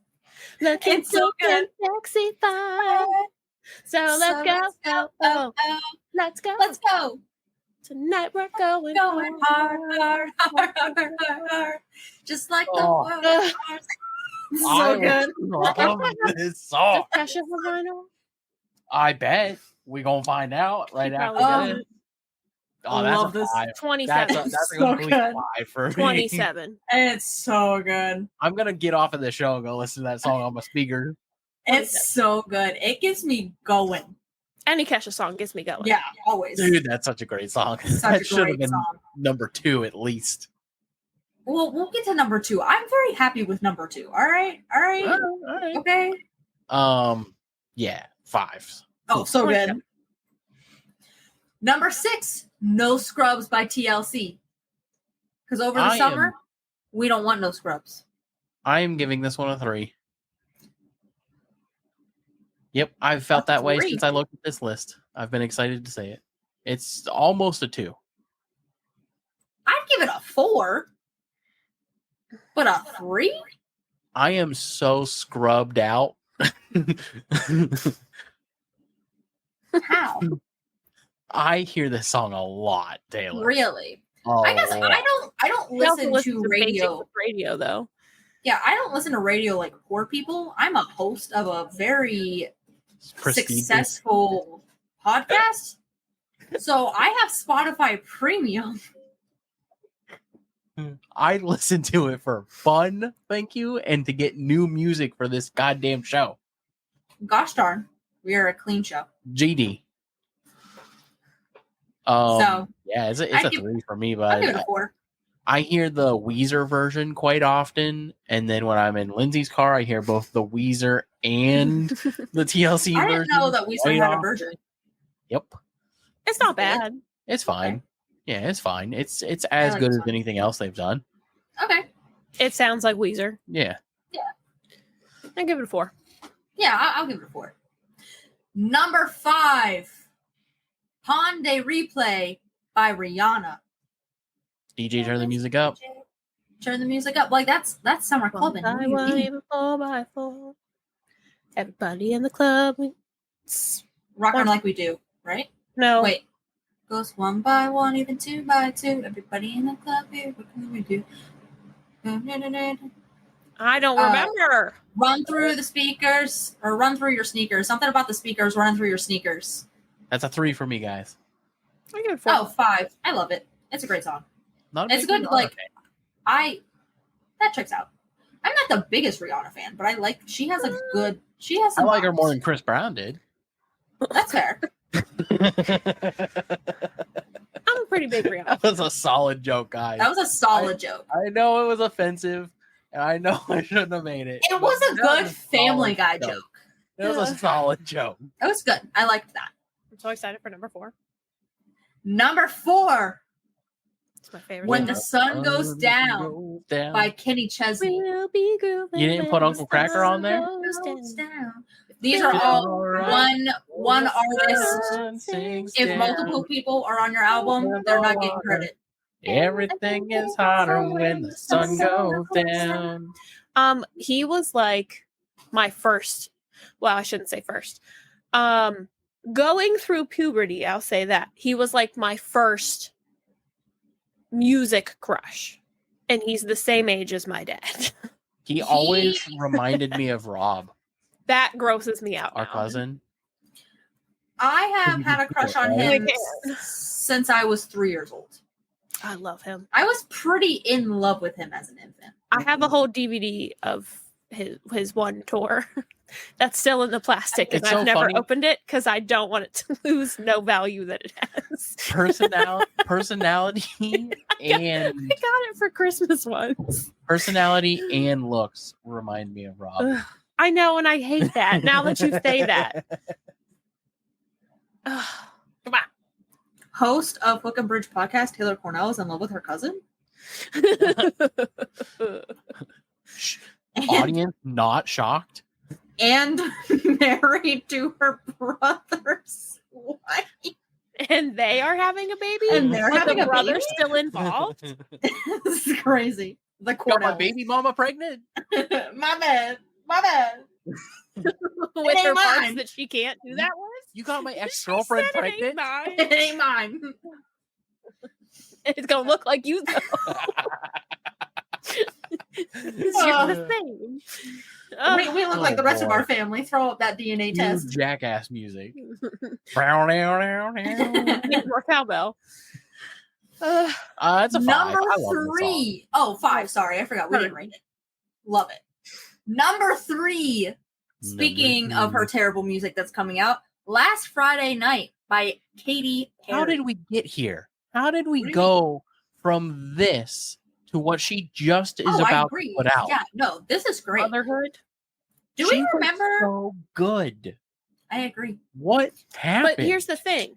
looking It's so so good. sexy fine. So let's go. Oh, let's go. Let's go. Tonight we're going Hard. Just like the Oh. world. Ugh. So good. love this song. Kesha for vinyl. I bet we gonna find out right She after probably this. does. Oh, that's Love a this. 5. 27. That's a So complete good. 5 for me. 27. It's so good. I'm gonna get off of the show and go listen to that song on my speaker. It's so good. It gets me going. Any Kesha song gets me going. Yeah, always. Dude, that's such a great song. Such that a should have great been song. number 2 at least. Well, we'll get to number 2. I'm very happy with number 2. All right. All right. Okay. Yeah, 5. Oh, so Point good. them. Number 6, No Scrubs by TLC. Because over the I summer, am- we don't want no scrubs. I am giving this one a 3. Yep, I've felt that way 3. since I looked at this list. I've been excited to say it. It's almost a 2. I'd give it a 4. But a 3? I am so scrubbed out. How? I hear this song a lot, Taylor. Really? A I guess lot. I don't We also listen to radio. basic radio though. Yeah, I don't listen to radio like poor people. I'm a host of a very Prestigious. successful podcast. So I have Spotify Premium. I listen to it for fun, thank you, and to get new music for this goddamn show. Gosh darn, we are a clean show. GD. So, yeah, it's a I'd give- 3 for me, I'll give it but a 4. I hear the Weezer version quite often, and then when I'm in Lindsay's car, I hear both the Weezer and the TLC I version. didn't know that we quite had a often. version. Yep, It's not bad. it's fine. Yeah, it's fine. It's as like good this as one. anything else they've done. Okay. It sounds like Weezer. Yeah, I give it a 4. Yeah, I'll give it a 4. Number 5, Hyundai Replay by Rihanna. DJ, turn the music up. Turn the music up. Like that's summer clubbing. One by one, even 4x4. Everybody in the club. Rocking like we do, right? No. Wait. Goes 1 by 1, even 2 by 2. Everybody in the club here. What can we do? I don't Uh, remember. Run through the speakers or run through your sneakers. Something about the speakers running through your sneakers. That's a 3 for me, guys. I give it 4. Oh, 5. I love it. It's a great song. Not a It's big good, Rihanna like- fan. That checks out. I'm not the biggest Rihanna fan, but she has a good. She has. I Some like her bops. more than Chris Brown did. That's fair. I'm a pretty big Rihanna. That was a solid joke, guys. That was a solid joke. I know it was offensive, and I know I shouldn't have made it. It was a That good was Family solid Guy joke. It was a solid joke. It was good. I liked that. I'm so excited for number 4. Number 4, It's my favorite. When song. the Sun Goes Down by Kenny Chesney. We'll be grooving You didn't put when Uncle the Cracker on sun there? goes down. These are all one artist. Sings If down. multiple people are on your album, they're not getting credit. Everything is hotter when the sun goes down. He was like my first. Well, I shouldn't say first. Going through puberty, I'll say that he was like my first music crush, and he's the same age as my dad. He always reminded me of Rob, That grosses me out. our now. cousin. I have had a crush on him Okay. since I was 3 years old. I love him. I was pretty in love with him as an infant. I have a whole DVD of his one tour that's still in the plastic, and It's I've so never funny. opened it because I don't want it to lose no value that it has. Personality and I got it for Christmas once. personality and looks remind me of Rob. Ugh, I know, and I hate that. Now that you say that, Ugh, come Host of Hook and Bridge podcast, Taylor Cornell is in love with her cousin. on. Audience not shocked. And married to her brother's wife. And they are having a baby, And they're With having the a brother baby? still involved. This is crazy. The Got my Cornell. baby mama pregnant. My bad. My bad. With ain't her parts mine. that she can't do that with. You got my She ex-girlfriend said it ain't pregnant. mine. It ain't mine. It's gonna look like you though. 'Cause you're the same. We look like the rest of our family. Throw up that DNA You test. jackass music. Brown, down. Need more cowbell. It's a 5. Number I love this song. 3. Oh, 5. Sorry, I forgot. We didn't rate it. Love it. Number 3. Speaking of her terrible music that's coming out, Last Friday Night by Katy Perry. How did we get here? How did we What do you go from this to what she just is I about agree. to put out? Yeah, no, this is great. Motherhood. Do She we was remember? so good. I agree. What happened? But here's the thing.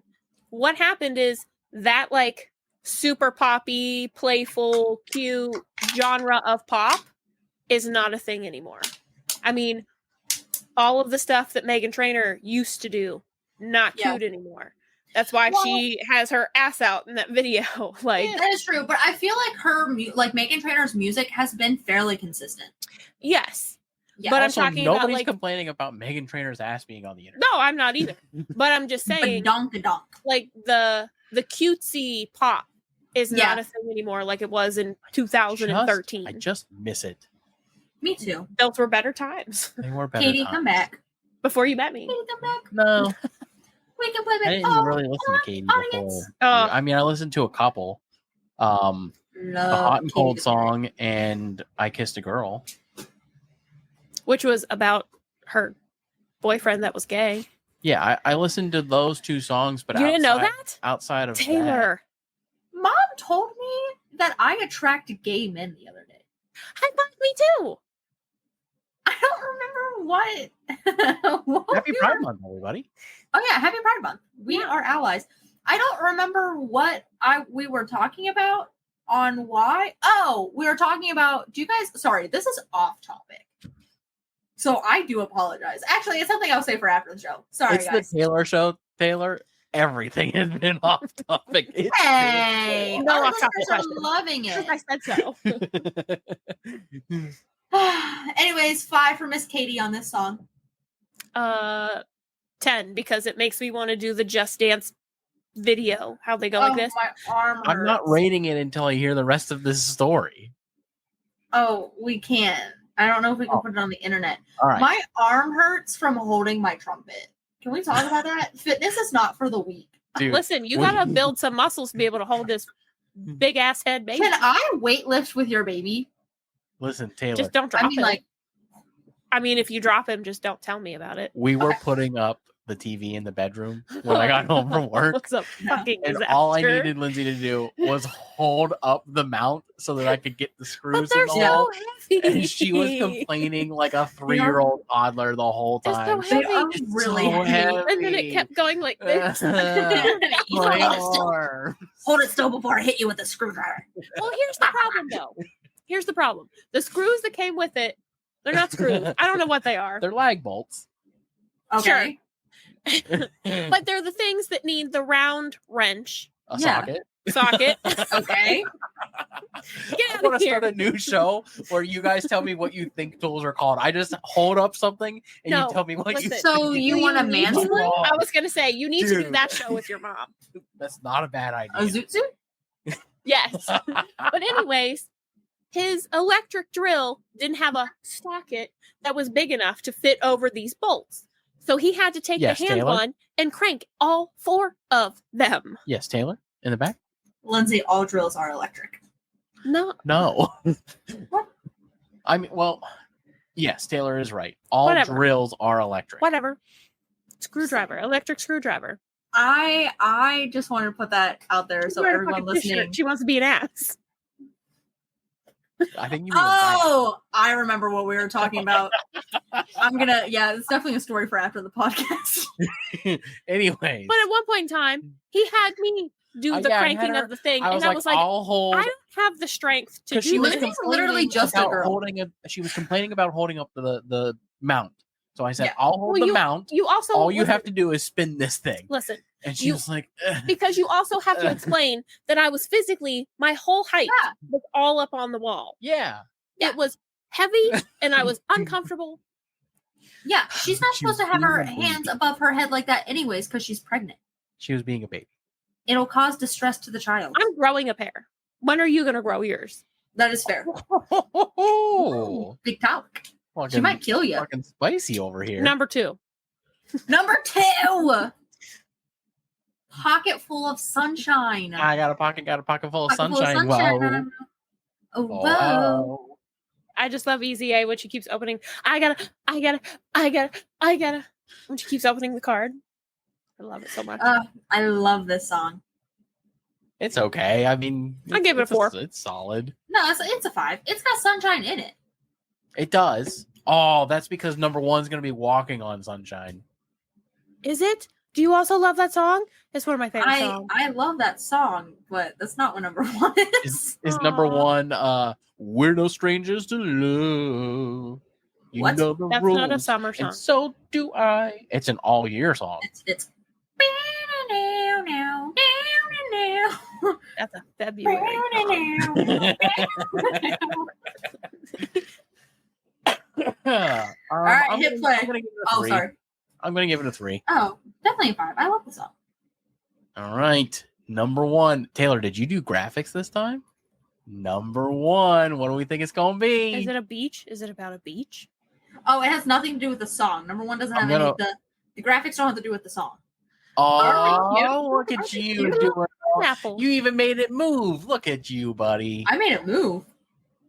What happened is that like super poppy, playful, cute genre of pop is not a thing anymore. I mean, all of the stuff that Meghan Trainor used to do, not Yeah. cute anymore. That's why Well- she has her ass out in that video. Like, That is true, but I feel like like Meghan Trainor's music has been fairly consistent. yes. Yeah. But I'm Also, talking about, nobody's like- complaining about Meghan Trainor's ass being on the internet. No, I'm not either. But I'm just saying, donk. like the cutesy pop is Yeah. not a thing anymore like it was in 2013. I just miss it. Me too. Those were better times They were better Katie, times. come back. before you met me. Katie, come back. No, We can play I didn't Oh, really listen to Katie before. audience. I mean, I listened to a couple. The Hot and Cold song and I Kissed a Girl. Which was about her boyfriend that was gay. Yeah, I listened to those 2 songs, but You didn't know outside- that? Outside of that, Taylor. Mom told me that I attract gay men the other day. High five me too. I don't remember what. Happy Pride Month, everybody. Oh yeah, Happy Pride Month. We are allies. I don't remember what we were talking about on why. Oh, we were talking about. Do you guys? Sorry, this is off topic. So I do apologize. Actually, it's something I'll say for after the show. Sorry, It's guys. the Taylor show, Taylor. Everything has been off topic. It's Hey, No our off-topic listeners are question. loving Because it. I said so. Anyways, 5 for Miss Katie on this song. 10 because it makes me want to do the Just Dance video. How they go like this. My arm hurts. I'm not rating it until I hear the rest of this story. Oh, we can't. I don't know if we can Oh. put it on the internet. All right. My arm hurts from holding my trumpet. Can we talk about that? Fitness is not for the weak. Dude, Listen, you we- gotta build some muscles to be able to hold this big ass head baby. Can I weightlift with your baby? Listen, Taylor. Just don't drop I mean, him. like, I mean, if you drop him, just don't tell me about it. we were putting up the TV in the bedroom when I got home from work. It's a fucking And disaster. all I needed Lindsay to do was hold up the mount so that I could get the But screws in they're the so hole. heavy. And she was complaining like a 3-year-old toddler the whole It's so time. they heavy. are It's really so heavy. And then it kept going like this. You My hold it still. arm. Hold it still before I hit you with a screwdriver. Well, here's the problem, though. Here's the problem. The screws that came with it, they're not screws. I don't know what they are. They're lag bolts. Okay. But they're the things that need the round wrench A Yeah. socket. socket. Okay. Get I out want of to here. start a new show where you guys tell me what you think tools are called. I just hold up something and No, you tell me what you listen. think. So you want a You need to- mansplain? I was gonna say you need to do Dude. that show with your mom. That's not a bad idea. A zoot suit? Yes. But anyways, his electric drill didn't have a socket that was big enough to fit over these bolts. So he had to take Yes, the hand Taylor? one and crank all 4 of them. Yes, Taylor, in the back. Lindsay, all drills are electric. No, No. What? I mean, well, yes, Taylor is right. All Whatever. drills are electric. whatever. Screwdriver, electric screwdriver. I just wanted to put that out there so Wear a everyone fucking t-shirt. listening. She wants to be an ass. I think you mean Oh, I remember what we were talking about. It's definitely a story for after the podcast. Anyways, But at one point in time, he had me do the yeah, I had cranking her- of the thing, I was and I like, was like, I'll hold. I don't have the strength to Because do she was this. Lindsay's literally complaining just a about girl. holding a. She was complaining about holding up the mount. So I said, Yeah. I'll hold Well, the mount. You also All you listen, have to do is spin this thing. listen And she you- was like, "Ugh." because you also have to explain that I was physically my whole height Yeah. was all up on the wall. yeah. Yeah. It was heavy and I was uncomfortable. Yeah, she's not She supposed to was have her being a hands baby. above her head like that anyways because she's pregnant. She was being a baby. It'll cause distress to the child. I'm growing a pair. When are you going to grow yours? That is fair. Big talk. She Fucking- might kill you. Fucking spicy over here. Number 2. Number 2. Pocket full of sunshine. I got a pocket full of Pocket full of sunshine. Wow. Oh, Oh, whoa. wow. I just love Easy A when she keeps opening. I gotta. When she keeps opening the card. I love it so much. I love this song. It's okay. I mean, I give it a it's 4. It's solid. No, it's a 5. It's got sunshine in it. It does. Oh, that's because number 1's going to be walking on sunshine. Is it? Do you also love that song? It's one of my favorite songs. I love that song, but that's not what number 1 is. Is number Aw. 1 we're no strangers to love. You What? know the That's rules. not a summer song. And so do I. It's an all year song. It's That's a February song. All right, hit play. I'm gonna give it a Oh, 3. sorry. I'm going to give it a 3. Oh, definitely a 5. I love the song. All right. Number 1. Taylor, did you do graphics this time? Number 1. What do we think it's going to be? Is it a beach? Is it about a beach? Oh, it has nothing to do with the song. Number 1 doesn't have any of the graphics don't have to do with the song. Aren't they cute? Oh, look at Aren't they you cute? doing. Apple. You even made it move. Look at you, buddy. I made it move.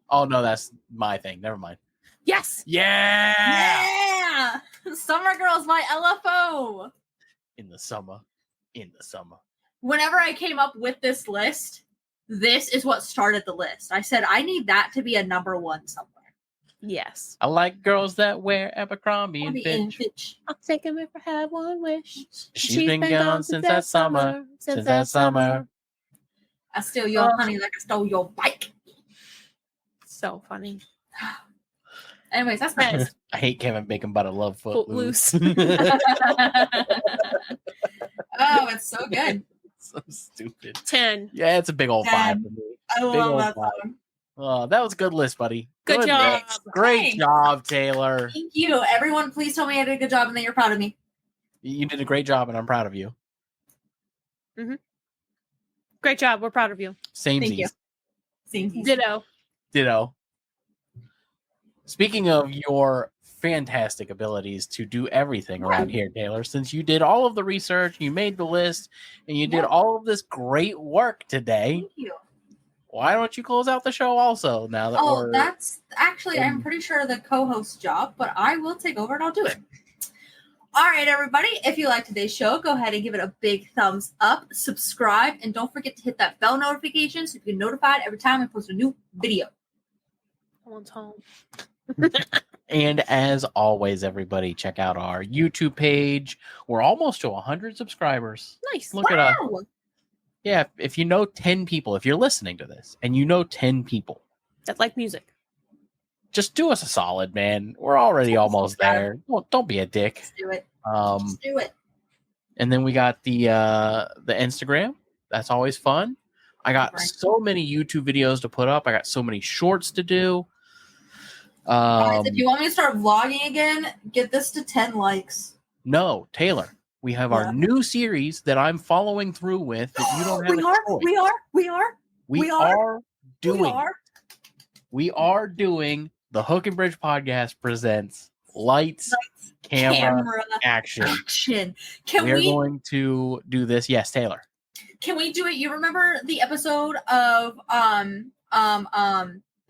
Oh no, that's my thing. Never mind. Yes. Yeah. Yeah! Summer Girl's my LFO. In the summer. In the summer. Whenever I came up with this list, this is what started the list. I said, I need that to be a number 1 somewhere. Yes. I like girls that wear Abercrombie and Fitch. Fitch. I'll take him if I have one wish. She's been gone since that summer. Since that summer. I steal your honey like I stole your bike. So funny. Anyways, that's my list. I hate Kevin Bacon, but I love Footloose. Footloose. Oh, it's so good. So stupid. 10. Yeah, it's a big old 5 10. for me. I Big love old that 5. song. Oh, that was a good list, buddy. Good job. list. Great Thanks. job, Taylor. Thank you. Everyone, please tell me I did a good job and that you're proud of me. You did a great job, and I'm proud of you. Great job. We're proud of you. Same Thank you. Same. Ditto. Ditto. Speaking of your fantastic abilities to do everything around here, Taylor. Since you did all of the research, you made the list, and you did all of this great work today, Thank you. why don't you close out the show also now that Oh, we're... that's actually, I'm pretty sure the co-host job, but I will take over and I'll do it. All right, everybody. If you like today's show, go ahead and give it a big thumbs up, subscribe, and don't forget to hit that bell notification so you get notified every time I post a new video. Someone's home. And as always, everybody, check out our YouTube page. We're almost to 100 subscribers. Nice. Look at us. Yeah, if you know 10 people, if you're listening to this and you know 10 people, That's like music. just do us a solid, man. We're already almost there. Well, don't be a dick. Just do it. Um, Just do it. and then we got the Instagram. That's always fun. I got Right. so many YouTube videos to put up. I got so many shorts to do. Guys, if you want me to start vlogging again, get this to 10 likes. No, Taylor, we have Yeah. our new series that I'm following through with that you don't have we a are, choice. we are We are doing the Hook and Bridge podcast presents Lights, Camera, Action. Can We're we going to do this. Yes, Taylor. can we do it? You remember the episode of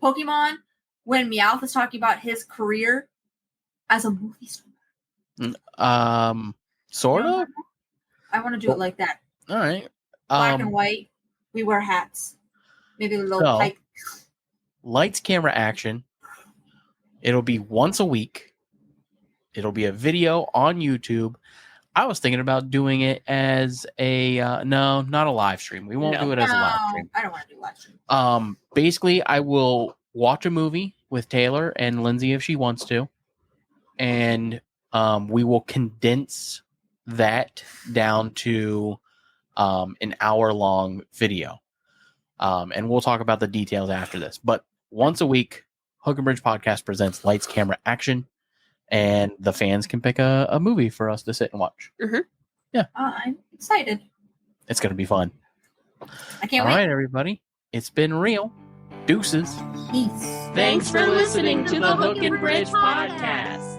Pokemon when Meowth was talking about his career as a movie star? Sort of. I want to do it like that. All right. Black and white. We wear hats. Maybe a little So- pipe. Lights, Camera, Action. It'll be once a week. It'll be a video on YouTube. I was thinking about doing it as a no, not a live stream. We won't No. do it as a live No, stream. I don't want to do live stream. Basically, I will watch a movie with Taylor and Lindsay if she wants to, and we will condense that down to an hour-long video, and we'll talk about the details after this. But once a week, Hook and Bridge Podcast presents Lights, Camera, Action, and the fans can pick a movie for us to sit and watch. I'm excited. It's going to be fun. I can't All wait. right, everybody. It's been real. Deuces. Peace. Thanks for listening to the Hook and Bridge podcast.